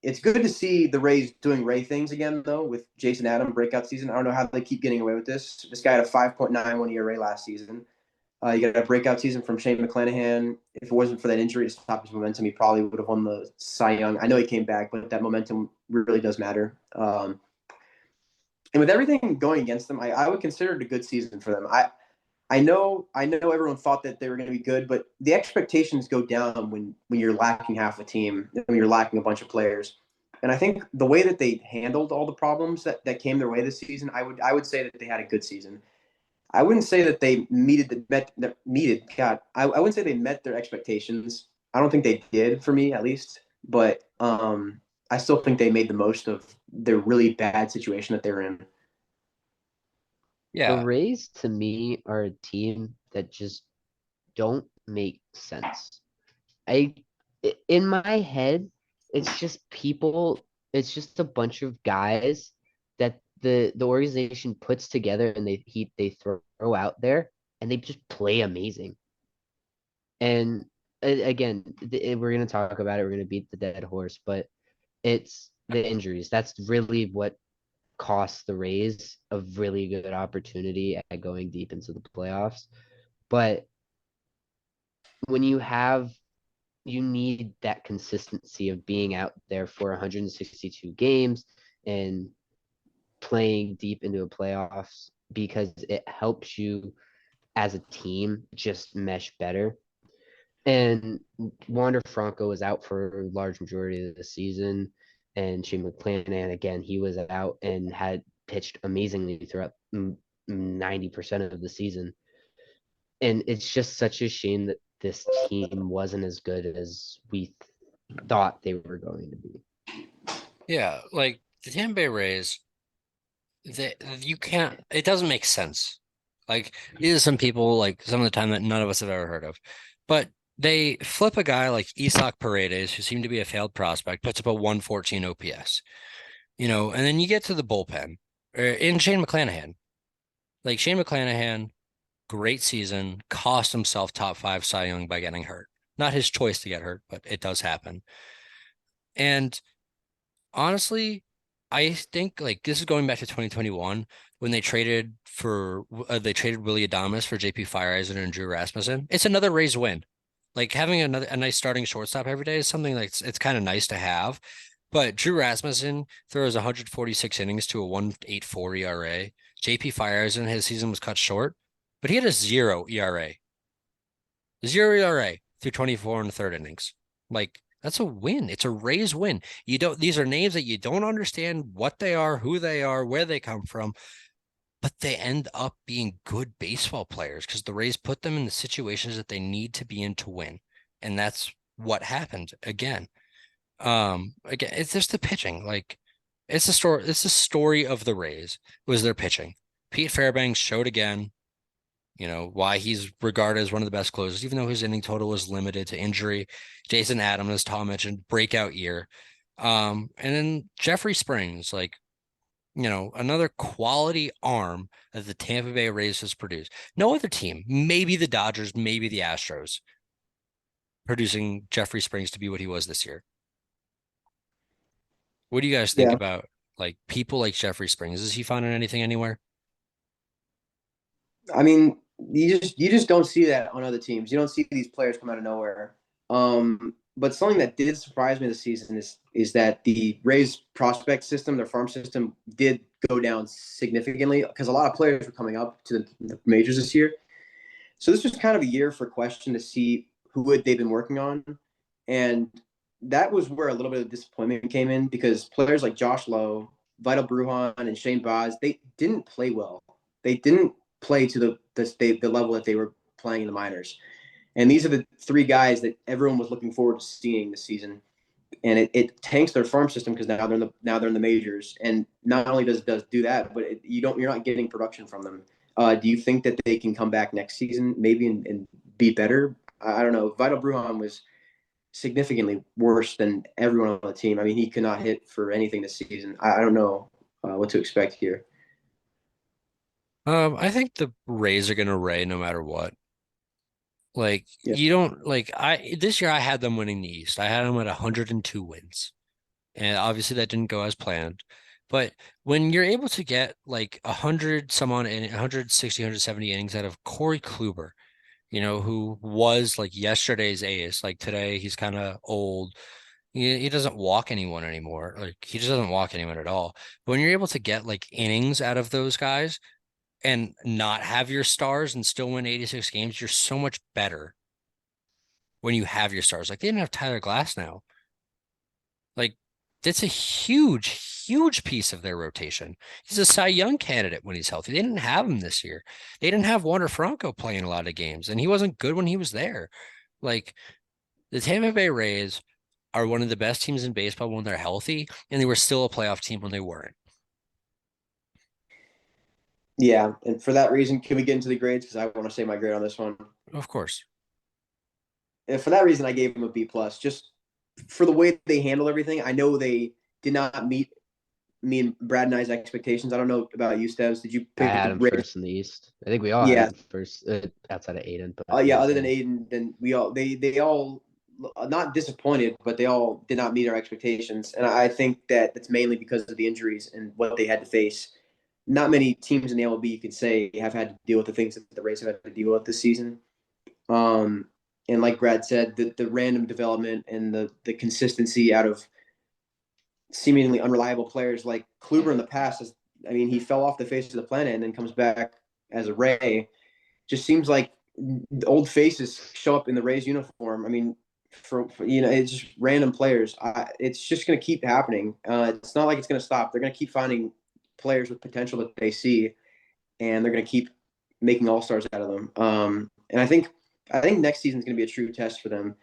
It's good to see the Rays doing Ray things again, though, with Jason Adam breakout season. I don't know how they keep getting away with this. This guy had a 5.91 ERA last season. You got a breakout season from Shane McClanahan. If it wasn't for that injury to stop his momentum, he probably would have won the Cy Young. I know he came back, but that momentum really does matter. And with everything going against them, I would consider it a good season for them. I know everyone thought that they were going to be good, but the expectations go down when you're lacking half a team, when you're lacking a bunch of players. And I think the way that they handled all the problems that came their way this season, I would say that they had a good season. I wouldn't say that they meted. God, I wouldn't say they met their expectations. I don't think they did for me, at least. But I still think they made the most of their really bad situation that they're in. The Yeah. Rays to me are a team that just don't make sense. I in my head, it's just people, it's just a bunch of guys that the organization puts together and they throw out there and they just play amazing. And again, we're going to talk about it. We're going to beat the dead horse, but it's the injuries. That's really what cost the Rays a really good opportunity at going deep into the playoffs. But when you need that consistency of being out there for 162 games and playing deep into a playoffs because it helps you as a team just mesh better. And Wander Franco was out for a large majority of the season. And Shane McClanahan, again, he was out and had pitched amazingly throughout 90% of the season. And it's just such a shame that this team wasn't as good as we thought they were going to be. Yeah, like the Tampa Bay Rays, you can't. It doesn't make sense. Like these are some people like some of the time that none of us have ever heard of, but they flip a guy like Isak Paredes, who seemed to be a failed prospect, puts up a 114 OPS, and then you get to the bullpen in Shane McClanahan. Like Shane McClanahan, great season, cost himself top five Cy Young by getting hurt. Not his choice to get hurt, but it does happen. And honestly, I think like this is going back to 2021 when they traded Willie Adames for JP Fireeisen and Drew Rasmussen. It's another Rays win. Like having a nice starting shortstop every day is something like it's kind of nice to have. But Drew Rasmussen throws 146 innings to a 1.84 ERA. JP Fireeisen, his season was cut short, but he had a 0 ERA. 0 ERA through 24 and a third innings. Like that's a win. It's a Rays win. These are names that you don't understand what they are, who they are, where they come from, but they end up being good baseball players because the Rays put them in the situations that they need to be in to win. And that's what happened again. Again, it's just the pitching. Like it's the story of the Rays was their pitching. Pete Fairbanks showed again, why he's regarded as one of the best closers, even though his inning total was limited to injury. Jason Adams, as Tom mentioned, breakout year. And then Jeffrey Springs, like, another quality arm that the Tampa Bay Rays has produced. No other team, maybe the Dodgers, maybe the Astros, producing Jeffrey Springs to be what he was this year. What do you guys think Yeah. about like people like Jeffrey Springs? Is he finding anything anywhere? I mean, you just don't see that on other teams. You don't see these players come out of nowhere. But something that did surprise me this season is that the Rays prospect system, their farm system, did go down significantly because a lot of players were coming up to the majors this year. So this was kind of a year for question to see who they've been working on, and that was where a little bit of disappointment came in because players like Josh Lowe, Vital Brujan, and Shane Baz, they didn't play well. They didn't play to the level that they were playing in the minors. And these are the three guys that everyone was looking forward to seeing this season. And it tanks their farm system because now they're in the majors. And not only does do that, but you're not getting production from them. Do you think that they can come back next season maybe and be better? I don't know. Vital Brujan was significantly worse than everyone on the team. I mean, he could not hit for anything this season. I don't know what to expect here. I think the Rays are gonna Ray no matter what. Like Yeah. you don't like I this year I had them winning the East. I had them at 102 wins. And obviously that didn't go as planned. But when you're able to get like 100 some on in 160, 170 innings out of Corey Kluber, who was like yesterday's ace, like today he's kind of old. He doesn't walk anyone anymore. Like he just doesn't walk anyone at all. But when you're able to get like innings out of those guys and not have your stars and still win 86 games, you're so much better when you have your stars. Like they didn't have Tyler Glass now. Like that's a huge, huge piece of their rotation. He's a Cy Young candidate when he's healthy. They didn't have him this year. They didn't have Wander Franco playing a lot of games, and he wasn't good when he was there. Like the Tampa Bay Rays are one of the best teams in baseball when they're healthy, and they were still a playoff team when they weren't. Yeah, and for that reason, can we get into the grades? Because I want to say my grade on this one. Of course. And for that reason, I gave them a B plus. Just for the way they handled everything. I know they did not meet me and Brad and I's expectations. I don't know about you, Steves. Did you I pick had the him Rays? first in the East. I think we all had Yeah. him first outside of Aiden, but Yeah. yeah, Other go than ahead. Aiden, then they all not disappointed, but they all did not meet our expectations. And I think that it's mainly because of the injuries and what they had to face. Not many teams in the MLB you could say have had to deal with the things that the Rays have had to deal with this season. Um, and like Brad said, the random development and the consistency out of seemingly unreliable players like Kluber in the past. I mean, he fell off the face of the planet and then comes back as a Ray. Just seems like old faces show up in the Rays uniform. I mean, it's just random players. It's just going to keep happening. It's not like it's going to stop. They're going to keep finding players with potential that they see, and they're going to keep making all stars out of them. And I think next season is going to be a true test for them.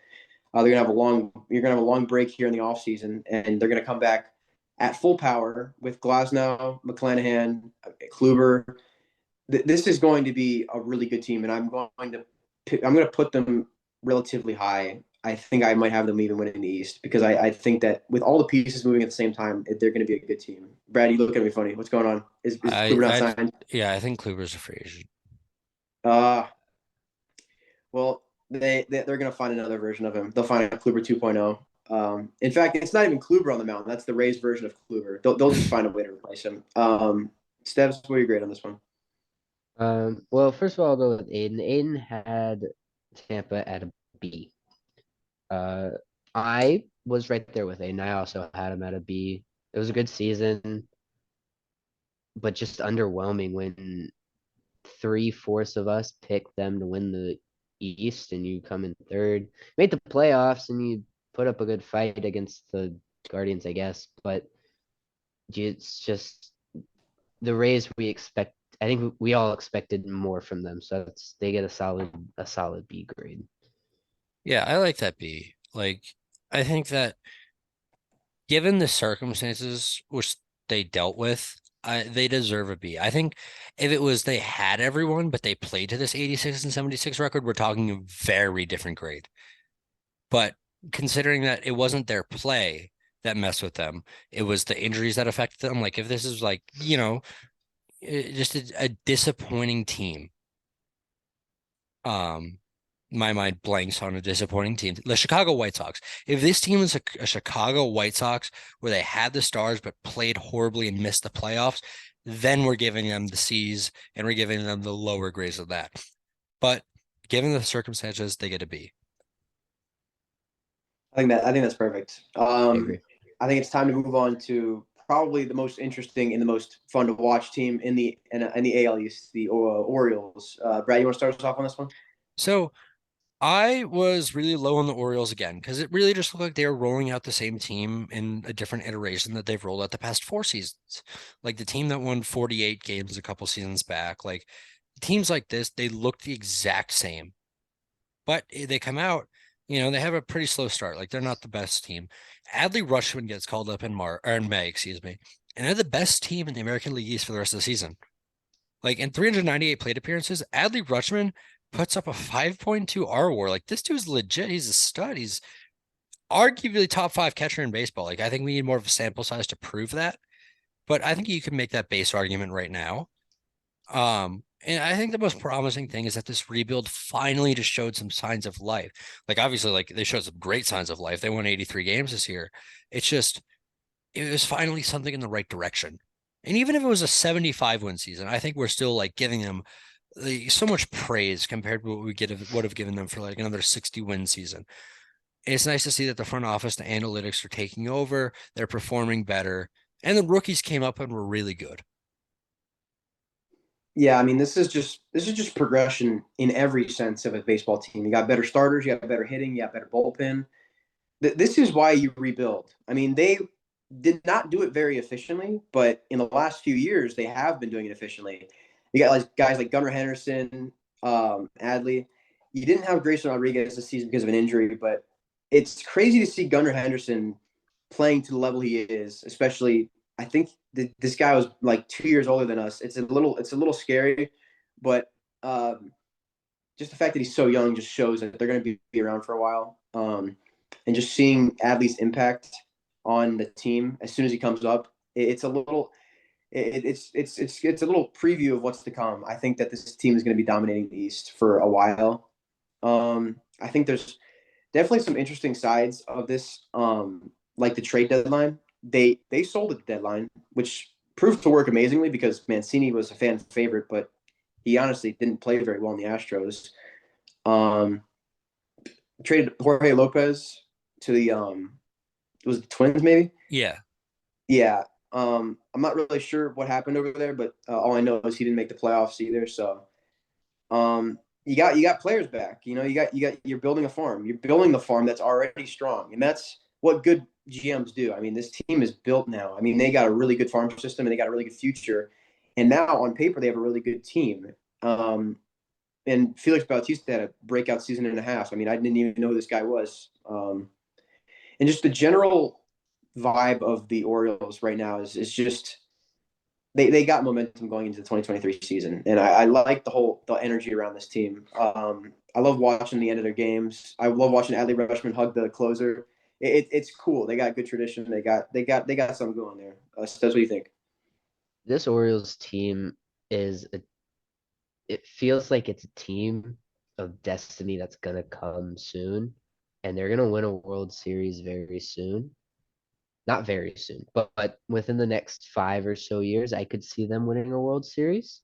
You're gonna have a long break here in the off season, and they're gonna come back at full power with Glasnow, McClanahan, Kluber. This is going to be a really good team, and I'm going to put them relatively high. I think I might have them even winning the East because I think that with all the pieces moving at the same time, they're going to be a good team. Brad, you look at me funny. What's going on? Is I, Kluber not I, signed? yeah, I think Kluber's a free agent. Uh, well, they're going to find another version of him. They'll find a Kluber 2.0. In fact, it's not even Kluber on the mound. That's the Rays version of Kluber. They'll just find a way to replace him. Steps, what are you grade on this one? Well, first of all, I'll go with Aiden. Aiden had Tampa at a B. Uh, I was right there with Aiden. I also had him at a B. It was a good season, but just underwhelming when three-fourths of us picked them to win the East and you come in third. Made the playoffs and you put up a good fight against the Guardians, I guess, but it's just the Rays we expect. I think we all expected more from them, so they get a solid B grade. Yeah, I like that B. Like, I think that given the circumstances which they dealt with, they deserve a B. I think if it was they had everyone, but they played to this 86 and 76 record, we're talking a very different grade. But considering that it wasn't their play that messed with them, it was the injuries that affected them. Like if this is like, just a disappointing team. Um, my mind blanks on a disappointing team. The Chicago White Sox. If this team was a Chicago White Sox where they had the stars but played horribly and missed the playoffs, then we're giving them the C's and we're giving them the lower grades of that. But given the circumstances, they get a B. I think that's perfect. I agree. I think it's time to move on to probably the most interesting and the most fun to watch team in the AL East, the Orioles. Brad, you want to start us off on this one? So I was really low on the Orioles again because it really just looked like they were rolling out the same team in a different iteration that they've rolled out the past 4 seasons. Like the team that won 48 games a couple seasons back, like teams like this, they look the exact same. But they come out, they have a pretty slow start. Like they're not the best team. Adley Rutschman gets called up in May, excuse me. And they're the best team in the American League East for the rest of the season. Like in 398 plate appearances, Adley Rutschman puts up a 5.2 R WAR. Like this dude's legit. He's a stud. He's arguably top 5 catcher in baseball. Like I think we need more of a sample size to prove that. But I think you can make that base argument right now. And I think the most promising thing is that this rebuild finally just showed some signs of life. Like obviously, like they showed some great signs of life. They won 83 games this year. It's just it was finally something in the right direction. And even if it was a 75 win season, I think we're still like giving them so much praise compared to what would have given them for like another 60 win season. It's nice to see that the front office, the analytics are taking over. They're performing better, and the rookies came up and were really good. Yeah, I mean this is just progression in every sense of a baseball team. You got better starters, you got better hitting, you got better bullpen. This is why you rebuild. I mean, they did not do it very efficiently, but in the last few years, they have been doing it efficiently. You got like guys like Gunnar Henderson, Adley. You didn't have Grayson Rodriguez this season because of an injury, but it's crazy to see Gunnar Henderson playing to the level he is. Especially, I think this guy was like 2 years older than us. It's a little scary, but just the fact that he's so young just shows that they're going to be around for a while. And just seeing Adley's impact on the team as soon as he comes up, it's a little it's a little preview of what's to come. I think that this team is going to be dominating the East for a while. I think there's definitely some interesting sides of this, like the trade deadline. They sold at the deadline, which proved to work amazingly because Mancini was a fan favorite, but he honestly didn't play very well in the Astros. Um, Traded Jorge Lopez to the it was the Twins maybe. Yeah. Yeah. I'm not really sure what happened over there, but all I know is he didn't make the playoffs either. So you got players back. You're building a farm. You're building the farm that's already strong, and that's what good GMs do. I mean, this team is built now. I mean, they got a really good farm system and they got a really good future, and now on paper they have a really good team. And Felix Bautista had a breakout season and a half. I mean, I didn't even know who this guy was. And just the general vibe of the Orioles right now is just they got momentum going into the 2023 season, and I like the energy around this team. I love watching the end of their games. I love watching Adley Rutschman hug the closer. It's cool. They got good tradition. They got something going there. So that's what you think. This Orioles team is it feels like it's a team of destiny that's gonna come soon, and they're gonna win a World Series very soon. Not very soon, but within the next 5 or so years, I could see them winning a World Series.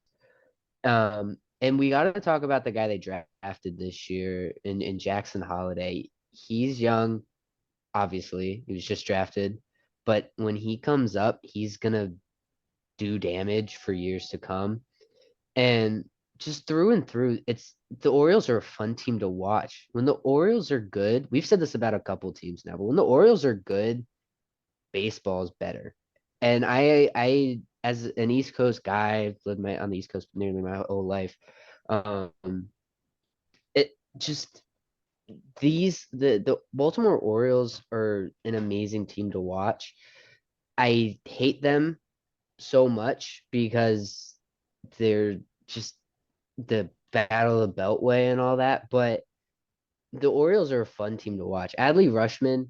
And we got to talk about the guy they drafted this year in Jackson Holiday. He's young, obviously. He was just drafted, but when he comes up, he's gonna do damage for years to come. And just through and through, it's the Orioles are a fun team to watch. When the Orioles are good, we've said this about a couple teams now, but when the Orioles are good, baseball is better. And as an East Coast guy, I've lived on the East Coast nearly my whole life. Um, it just the Baltimore Orioles are an amazing team to watch. I hate them so much because they're just the Battle of the Beltway and all that, but the Orioles are a fun team to watch. Adley Rutschman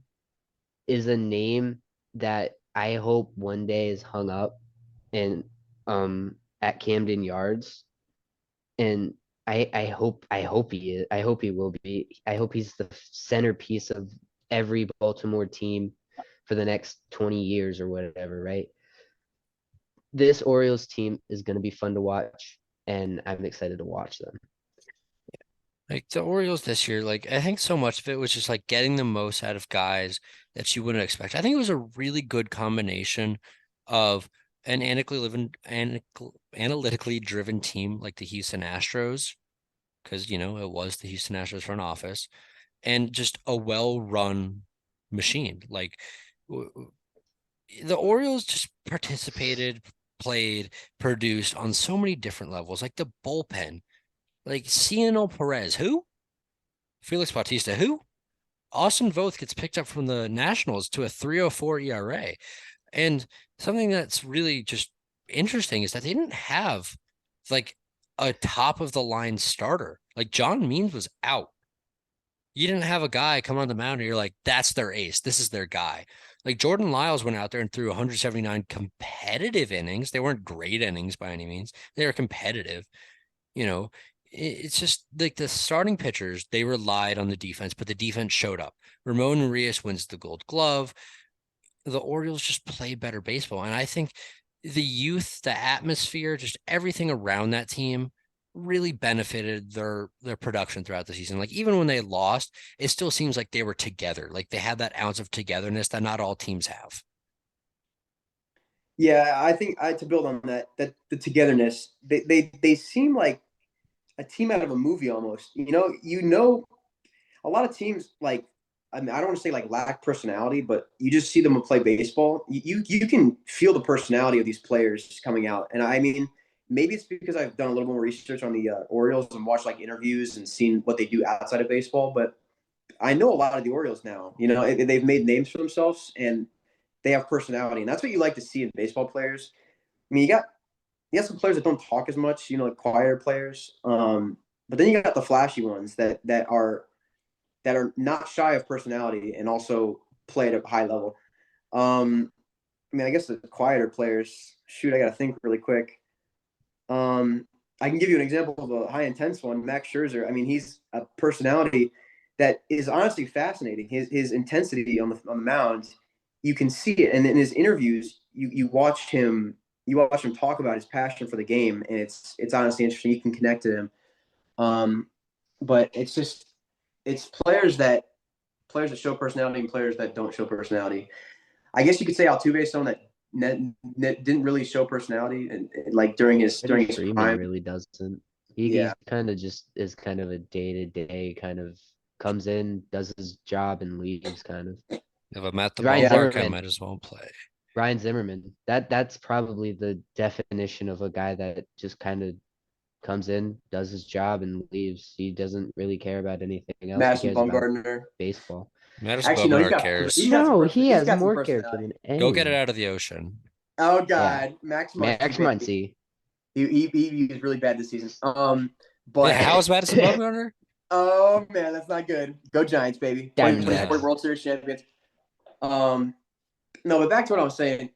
is a name that I hope one day is hung up and at Camden Yards. And I hope he is. I hope he will be. I hope he's the centerpiece of every Baltimore team for the next 20 years or whatever, right? This Orioles team is going to be fun to watch, and I'm excited to watch them. Like the Orioles this year, like I think so much of it was just like getting the most out of guys that you wouldn't expect. I think it was a really good combination of an analytically driven team like the Houston Astros, because it was the Houston Astros front office, and just a well-run machine. Like the Orioles just participated, played, produced on so many different levels, like the bullpen. Like Ciano Perez, who? Felix Bautista, who? Austin Voth gets picked up from the Nationals to a 3.04 ERA. And something that's really just interesting is that they didn't have like a top of the line starter. Like John Means was out. You didn't have a guy come on the mound and you're like, that's their ace. This is their guy. Like Jordan Lyles went out there and threw 179 competitive innings. They weren't great innings by any means. They were competitive. You know, it's just like the starting pitchers, they relied on the defense, but the defense showed up. Ramon Urias wins the Gold Glove. The Orioles just play better baseball. And I think the youth, the atmosphere, just everything around that team really benefited their production throughout the season. Like even when they lost, it still seems like they were together. Like they had that ounce of togetherness that not all teams have. Yeah, I think to build on that the togetherness, they seem like a team out of a movie almost. A lot of teams like I mean I don't want to say like lack personality, but you just see them play baseball. You can feel the personality of these players coming out, and I mean maybe it's because I've done a little more research on the Orioles and watched like interviews and seen what they do outside of baseball. But I know a lot of the Orioles now. They've made names for themselves and they have personality, and that's what you like to see in baseball players. I mean, you got some players that don't talk as much, like quieter players. But then you got the flashy ones that are not shy of personality and also play at a high level. Um, mean, I guess the quieter players. Shoot, I got to think really quick. I can give you an example of a high intense one. Max Scherzer. I mean, he's a personality that is honestly fascinating. His intensity on the mound, you can see it, and in his interviews, you watch him talk about his passion for the game, and it's honestly interesting. You can connect to him. But it's players that show personality and players that don't show personality. I guess you could say Altuve is someone that didn't really show personality and like Freddie during his Freeman prime. really doesn't. Yeah, He's kind of just is kind of a day-to-day kind of comes in, does his job, and leaves kind of. If I'm at the Ryan yeah, ballpark, I Zimmerman. might as well play. Ryan Zimmerman. That's probably the definition of a guy that just kind of comes in, does his job, and leaves. He doesn't really care about anything else. He Madison cares about Bumgarner. baseball. Madison Actually, no, Bumgarner cares. No, he he's has got some more character personality. than Go get it anyone. out of the ocean. Oh Yeah, God, Max Muncy, Max baby. Muncy. He was really bad this season. Yeah, But how's Madison Bumgarner? oh man, that's not good. Go Giants, baby. 2024 Diamondbacks. World Series champions. Um, no, but back to what I was saying.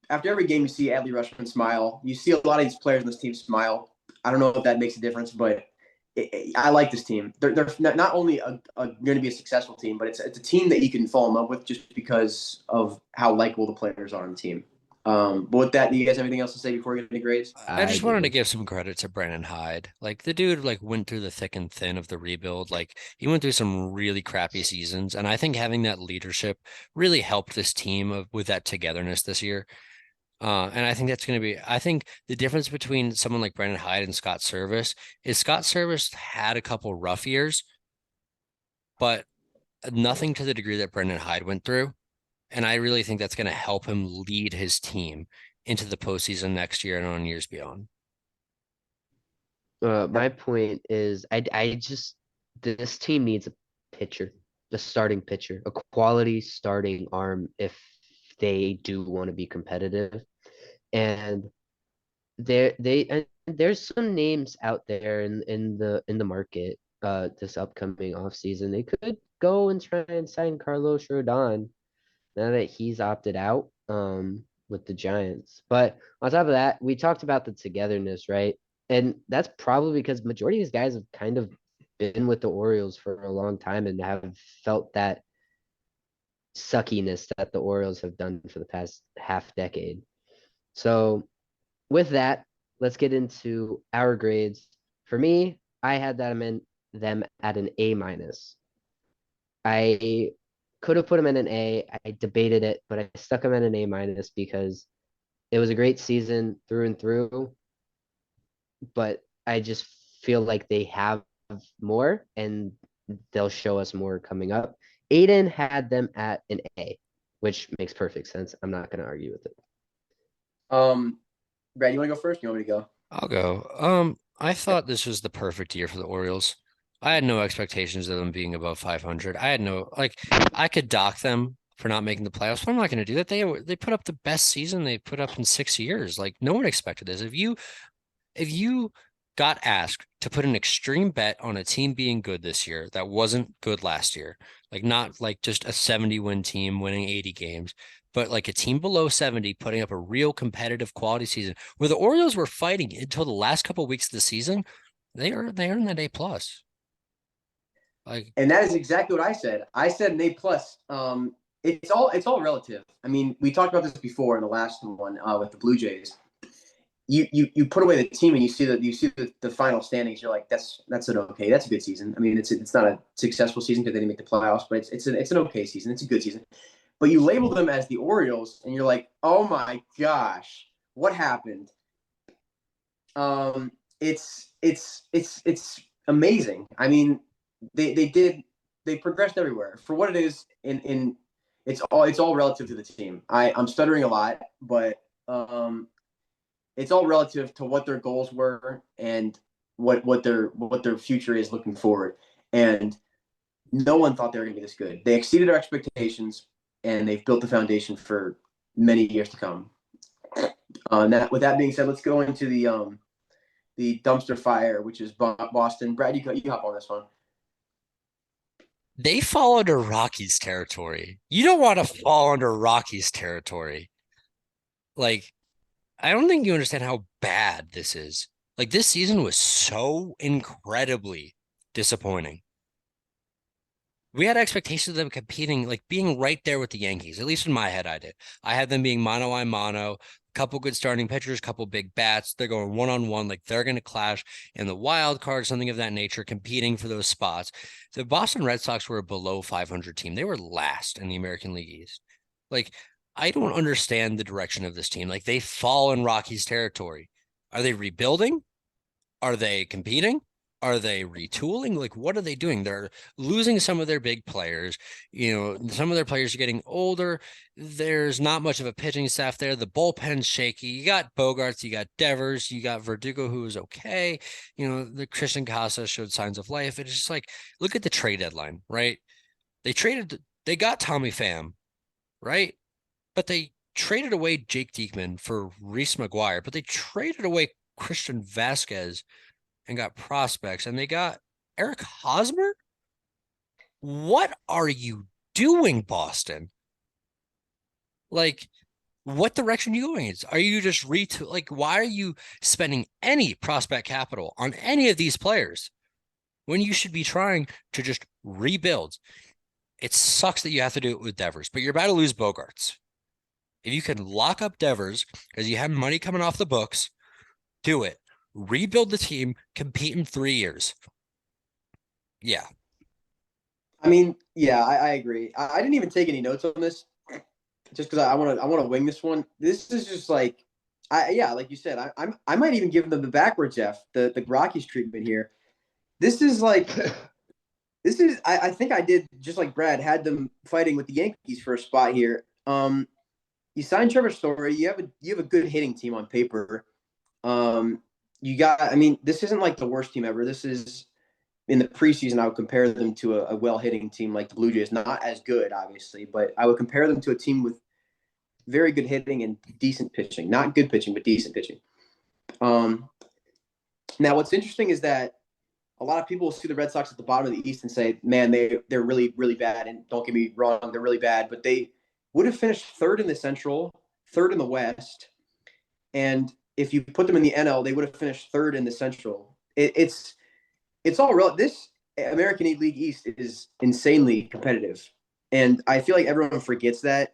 After every game, you see Adley Rutschman smile. You see a lot of these players in this team smile. I don't know if that makes a difference, but I like this team. They're not only going to be a successful team, but it's a team that you can fall in love with just because of how likable the players are on the team. But with that, do you guys have anything else to say before we get into grades? I I just wanted to do. give some credit to Brandon Hyde. Like the dude like went through the thick and thin of the rebuild. Like he went through some really crappy seasons. And I think having that leadership really helped this team with that togetherness this year. And I think that's going to be, I think the difference between someone like Brandon Hyde and Scott Service is Scott Service had a couple rough years, but nothing to the degree that Brandon Hyde went through. And I really think that's going to help him lead his team into the postseason next year and on years beyond. My point is, I just this team needs a pitcher, a starting pitcher, a quality starting arm if they do want to be competitive. And there's some names out there in the market this upcoming offseason. They could go and try and sign Carlos Rodon now that he's opted out with the Giants. But on top of that, we talked about the togetherness, right? And that's probably because majority of these guys have kind of been with the Orioles for a long time and have felt that suckiness that the Orioles have done for the past half decade. So with that, let's get into our grades. For me, I had them at an A minus. I could have put them in an A. I debated it, but I stuck them at an A minus because it was a great season through and through. But I just feel like they have more and they'll show us more coming up. Aiden had them at an A, which makes perfect sense. I'm not going to argue with it. Brad, you want to go first? You want me to go? I'll go. I thought this was the perfect year for the Orioles. I had no expectations of them being above 500. I had no like I could dock them for not making the playoffs, but I'm not going to do that. They put up the best season they put up in 6 years. Like no one expected this. If you got asked to put an extreme bet on a team being good this year that wasn't good last year, like not like just a 70-win team winning 80 games, but like a team below 70 putting up a real competitive quality season where the Orioles were fighting until the last couple of weeks of the season, they earned that A plus. Like And that is exactly what I said. I said an A plus. It's all relative. I mean, we talked about this before in the last one with the Blue Jays. You put away the team and you see the final standings. You're like, that's a good season. I mean, it's not a successful season because they didn't make the playoffs, but it's an okay season. It's a good season. But you label them as the Orioles, and you're like, oh my gosh, what happened? It's amazing. I mean, they progressed everywhere for what it is. In it's all relative to the team. I'm stuttering a lot, but it's all relative to what their goals were and what their future is looking forward. And no one thought they were going to be this good. They exceeded our expectations, and they've built the foundation for many years to come. With that being said, let's go into the dumpster fire, which is Boston. Brad, you hop on this one. they fall under Rockies territory. You don't want to fall under Rockies territory. Like, I don't think you understand how bad this is. Like, this season was so incredibly disappointing. We had expectations of them competing, like being right there with the Yankees. At least in my head, I did. I had them being mano a mano, couple good starting pitchers, couple big bats. They're going one on one, like they're going to clash in the wild card, something of that nature, competing for those spots. The Boston Red Sox were a below 500 team. They were last in the American League East. Like, I don't understand the direction of this team. Like, they fall in Rockies territory. Are they rebuilding? Are they competing? Are they retooling? Like, what are they doing? They're losing some of their big players. You know, some of their players are getting older. There's not much of a pitching staff there. The bullpen's shaky. You got Bogarts, you got Devers, you got Verdugo, who is okay. You know, the Christian Casa showed signs of life. It's just like, look at the trade deadline, right? They got Tommy Pham, right? But they traded away Jake Diekman for Reese McGuire, but they traded away Christian Vasquez and got prospects, and they got Eric Hosmer. What are you doing, Boston? Like, what direction are you going? Are you just like, why are you spending any prospect capital on any of these players when you should be trying to just rebuild? It sucks that you have to do it with Devers, but you're about to lose Bogarts. If you can lock up Devers because you have money coming off the books, do it. Rebuild the team, compete in 3 years. Yeah. I mean, yeah, I agree. I didn't even take any notes on this just because I want to wing this one. This is just like, yeah, like you said, I might even give them the backwards F, the Rockies treatment here. This is like I think I did just like Brad had them fighting with the Yankees for a spot here. You signed Trevor Story. You have a good hitting team on paper. Um, you got. I mean, this isn't like the worst team ever. This is in the preseason. I would compare them to a well hitting team like the Blue Jays. Not as good, obviously, but I would compare them to a team with very good hitting and decent pitching. Not good pitching, but decent pitching. Um, Now, what's interesting is that a lot of people will see the Red Sox at the bottom of the East and say, "Man, they're really really bad." And don't get me wrong, they're really bad, but they would have finished third in the Central, third in the West, and if you put them in the NL, they would have finished third in the Central. It's all real. This American League East is insanely competitive, and I feel like everyone forgets that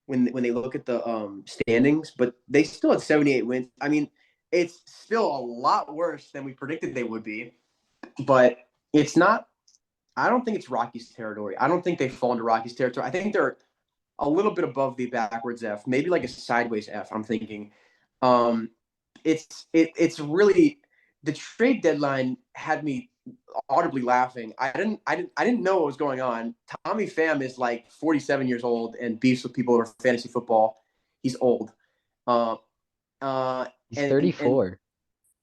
when they look at the standings. But they still had 78 wins. I mean, it's still a lot worse than we predicted they would be, but it's not. I don't think it's Rockies territory. I don't think they fall into Rockies territory. I think they're a little bit above the backwards F, maybe like a sideways F. I'm thinking. Um, it's really the trade deadline had me audibly laughing. I didn't know what was going on. Tommy Pham is like 47 years old and beefs with people over fantasy football. He's old. Uh, He's and 34.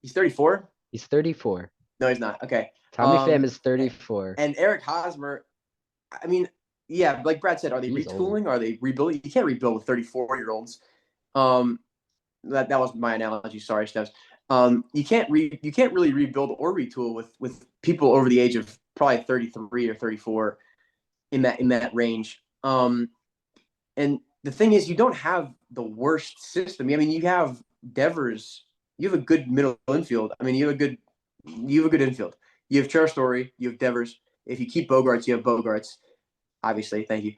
he's 34. He's 34. No, he's not. Okay. Tommy Pham is 34. And Eric Hosmer. I mean, yeah, like Brad said, are they He's old. retooling? Are they rebuilding? You can't rebuild with 34-year-olds. Um, that was my analogy. Sorry, Steps. You can't really rebuild or retool with people over the age of probably 33 or 34 in that range. And the thing is, you don't have the worst system. I mean, you have Devers. You have a good middle infield. I mean, you have a good infield. You have Trevor Story. You have Devers. If you keep Bogarts, you have Bogarts. Obviously, thank you.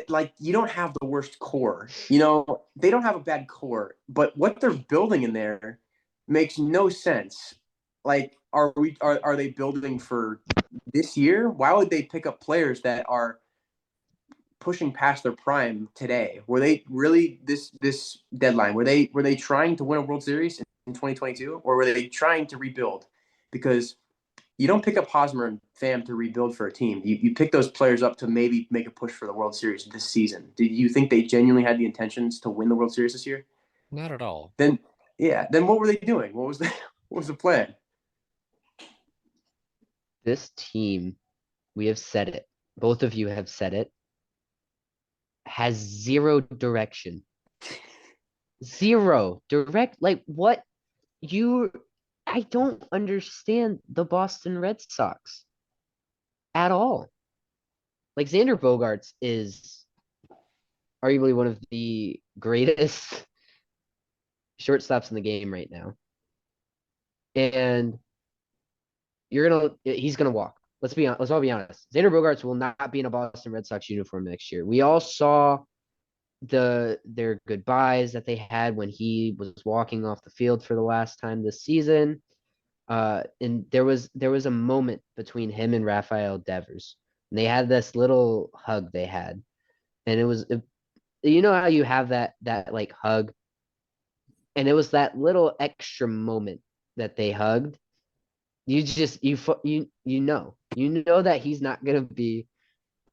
Like you don't have the worst core. They don't have a bad core, but what they're building in there makes no sense. Like, are they building for this year? Why would they pick up players that are pushing past their prime today? Were they really this deadline? Were they trying to win a World Series in 2022, or were they trying to rebuild? Because you don't pick up Hosmer and Pham to rebuild for a team. You pick those players up to maybe make a push for the World Series this season. Did you think they genuinely had the intentions to win the World Series this year? Not at all. Then, yeah. Then what were they doing? What was the plan? This team, we have said it. Both of you have said it. Has zero direction. Zero direct. Like what you I don't understand the Boston Red Sox at all. Like Xander Bogaerts is arguably one of the greatest shortstops in the game right now. And he's gonna walk. Let's all be honest. Xander Bogaerts will not be in a Boston Red Sox uniform next year. We all saw their goodbyes that they had when he was walking off the field for the last time this season. And there was a moment between him and Rafael Devers. And they had this little hug they had. And you know how you have that like hug, and it was that little extra moment that they hugged. You just you know that he's not gonna be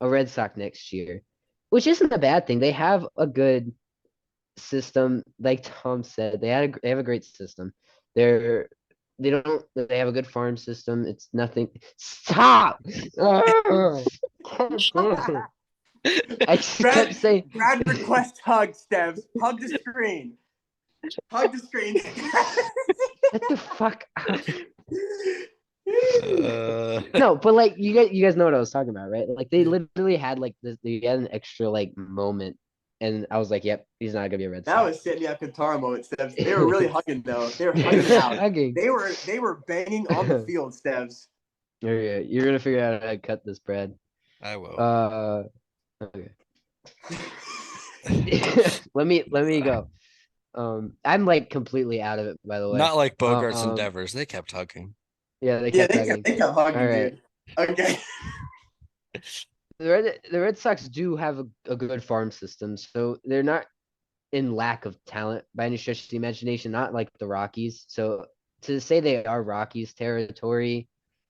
a Red Sox next year, which isn't a bad thing. They have a good system, like Tom said. They have a great system. They're they have a good farm system. It's nothing. Stop. I just kept saying. Brad request hug, Stevs. Hug the screen. Hug the screen. What the fuck? Uh, No, but like you guys know what I was talking about, right? Like they literally had like this, they had an extra like moment, and I was like, "Yep, he's not gonna be a Red That Sox." was Sidney Alcantara moment, Stevs. They were really hugging though. They were hugging out. Hugging. They were banging on the field, Stevs. Okay, you're gonna figure out how to cut this, Brad. I will. Okay. let me go. I'm like completely out of it, by the way. Not like Bogarts and Um, Devers. They kept hugging. yeah, they Yeah, kept hugging. they kept hugging, All right. dude. Okay. The Red Sox do have a good farm system, so they're not in lack of talent by any stretch of the imagination, not like the Rockies. So to say they are Rockies territory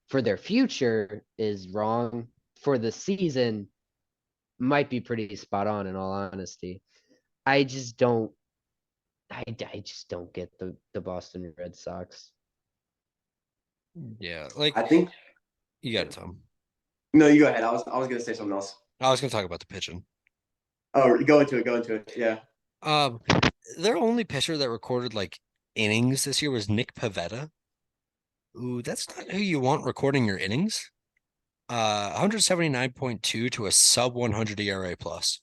for their future is wrong. For the season, might be pretty spot on in all honesty. I just don't I just don't get the Boston Red Sox. Yeah, like I think you got it, Tom. no, you go ahead. I was gonna say something else. I was gonna talk about the pitching. Oh, go into it. Go into it. Yeah. Um, their only pitcher that recorded like innings this year was Nick Pivetta. Ooh, that's not who you want recording your innings. 179.2 to a sub 100 ERA plus.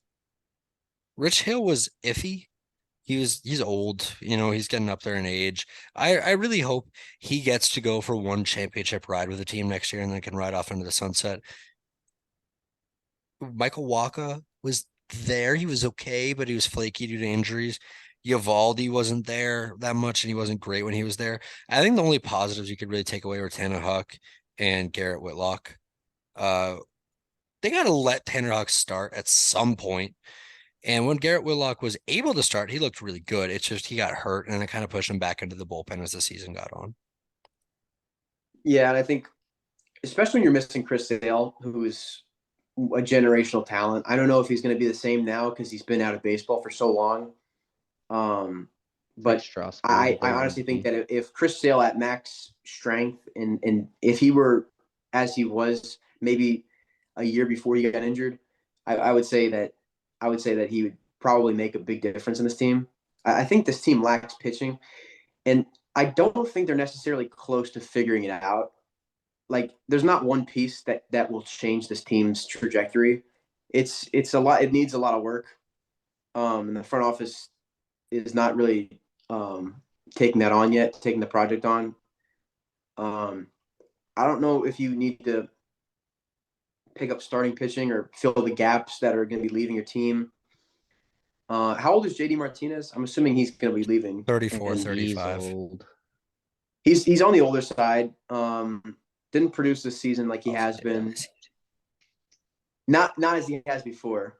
Rich Hill was iffy. He's old, he's getting up there in age. I really hope he gets to go for one championship ride with the team next year and then can ride off into the sunset. Michael Wacha was there. He was okay, but he was flaky due to injuries. Eovaldi wasn't there that much, and he wasn't great when he was there. I think the only positives you could really take away were Tanner Huck and Garrett Whitlock. Uh, they got to let Tanner Huck start at some point. And when Garrett Whitlock was able to start, he looked really good. It's just he got hurt, and it kind of pushed him back into the bullpen as the season got on. Yeah, and I think especially when you're missing Chris Sale, who is a generational talent. I don't know if he's going to be the same now because he's been out of baseball for so long. But I honestly think that if Chris Sale at max strength and if he were as he was maybe a year before he got injured, I would say that he would probably make a big difference in this team. I think this team lacks pitching, and I don't think they're necessarily close to figuring it out. Like, there's not one piece that will change this team's trajectory. It's a lot. It needs a lot of work. And the front office is not really taking that on yet, taking the project on. I don't know if you need to pick up starting pitching or fill the gaps that are going to be leaving your team. How old is JD Martinez? I'm assuming he's going to be leaving. 34, And 35. he's old. He's on the older side. Didn't produce this season like he has been. Not as he has before.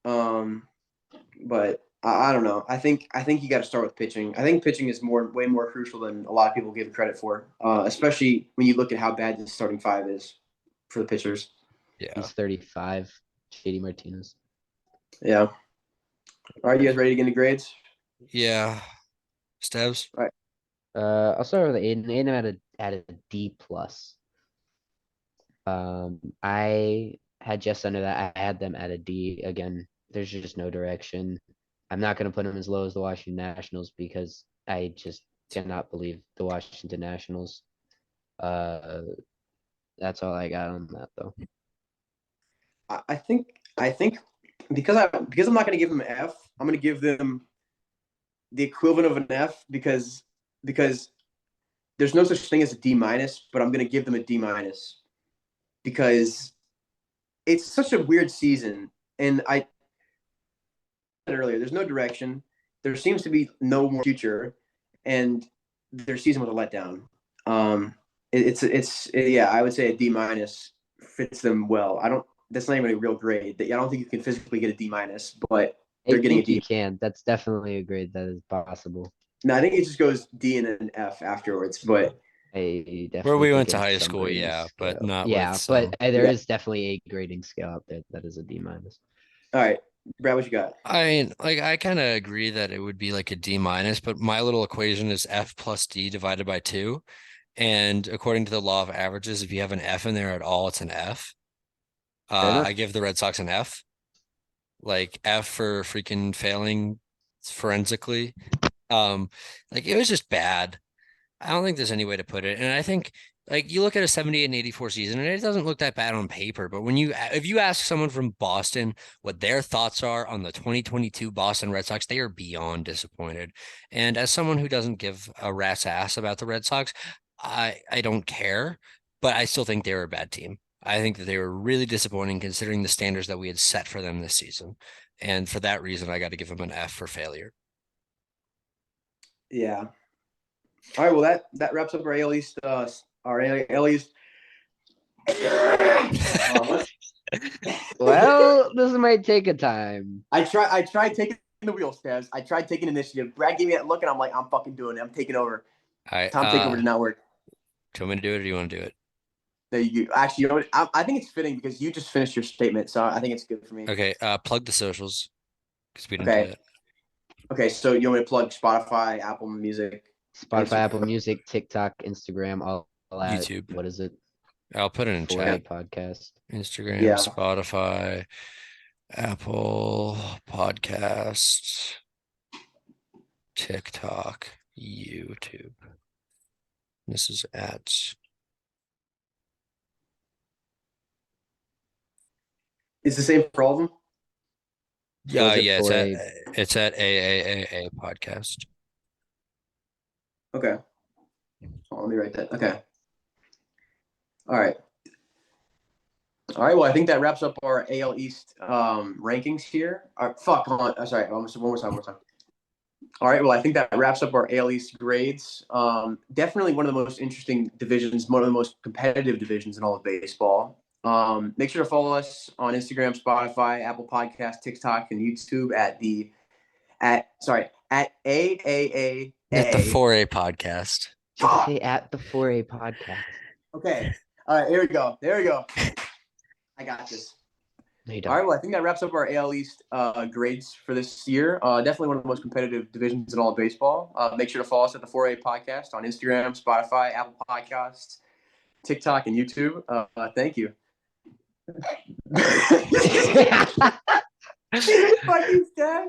But I don't know. I think you got to start with pitching. I think pitching is way more crucial than a lot of people give it credit for. Especially when you look at how bad the starting five is for the pitchers. Yeah. He's 35. JD Martinez. Yeah. All right, you guys ready to get into grades? Yeah. Stevs? All right. I'll start with Aiden. Aiden at a D plus. I had just under that. I had them at a D. Again, there's just no direction. I'm not going to put them as low as the Washington Nationals because I just cannot believe the Washington Nationals. That's all I got on that, though. I think because I'm not going to give them an F. I'm going to give them the equivalent of an F because there's no such thing as a D minus, but I'm going to give them a D minus because it's such a weird season. And I said earlier, there's no direction. There seems to be no more future, and their season was a letdown. Yeah, I would say a D minus fits them well. I don't. That's not even a real grade. I don't think you can physically get a D minus, but I they're getting a think you D. can. That's definitely a grade that is possible. No, I think it just goes D and an F afterwards. But I Where definitely we think went to in high some school, grading yeah, but scale. not with Yeah, but some. there yeah, is definitely a grading scale out there that is a D minus. all right, Brad, what you got? I mean, like I kind of agree that it would be like a D minus, but my little equation is F plus D divided by 2. And according to the law of averages, if you have an F in there at all, it's an F. Fair enough. I give the Red Sox an F, like F for freaking failing forensically. Like it was just bad. I don't think there's any way to put it. And I think like you look at a 78 and 84 season and it doesn't look that bad on paper, but if you ask someone from Boston what their thoughts are on the 2022 Boston Red Sox, they are beyond disappointed. And as someone who doesn't give a rat's ass about the Red Sox, I don't care, but I still think they were a bad team. I think that they were really disappointing considering the standards that we had set for them this season. And for that reason, I got to give them an F for failure. Yeah. All right. Well, that wraps up our AL East. Our AL East. Well, this might take a time. I tried taking the wheels, Taz. I tried taking initiative. Brad gave me that look, and I'm like, I'm fucking doing it. I'm taking over. All right. Tom takeover did not work. Do you want me to do it or do you want to do it? There you actually, you know what? I think it's fitting because you just finished your statement, so I think it's good for me. Okay. Plug the socials because we didn't do Okay. it. Okay. So you want me to plug Spotify, Apple Music, Spotify, Apple Music, TikTok, Instagram, all that. YouTube. What is it? I'll put it in For chat. podcast. Instagram, Yeah. Spotify, Apple Podcast, TikTok, YouTube. This is at It's the same for all of them. Or is it yeah, for it's at AAAA podcast. Okay. Oh, let me write that. Okay. All right. All right. Well, I think that wraps up our AL East rankings here. Hold on. Sorry. One more time. All right. Well, I think that wraps up our AL East grades. Definitely one of the most interesting divisions, one of the most competitive divisions in all of baseball. Make sure to follow us on Instagram, Spotify, Apple Podcasts, TikTok, and YouTube at AAAA. At the 4A podcast. say at the 4A podcast. Okay. All right. Here we go. There we go. I got this. No, you All don't. right. Well, I think that wraps up our AL East grades for this year. Definitely one of the most competitive divisions in all of baseball. Make sure to follow us at the 4A podcast on Instagram, Spotify, Apple Podcasts, TikTok, and YouTube. Thank you. Fucking Stas.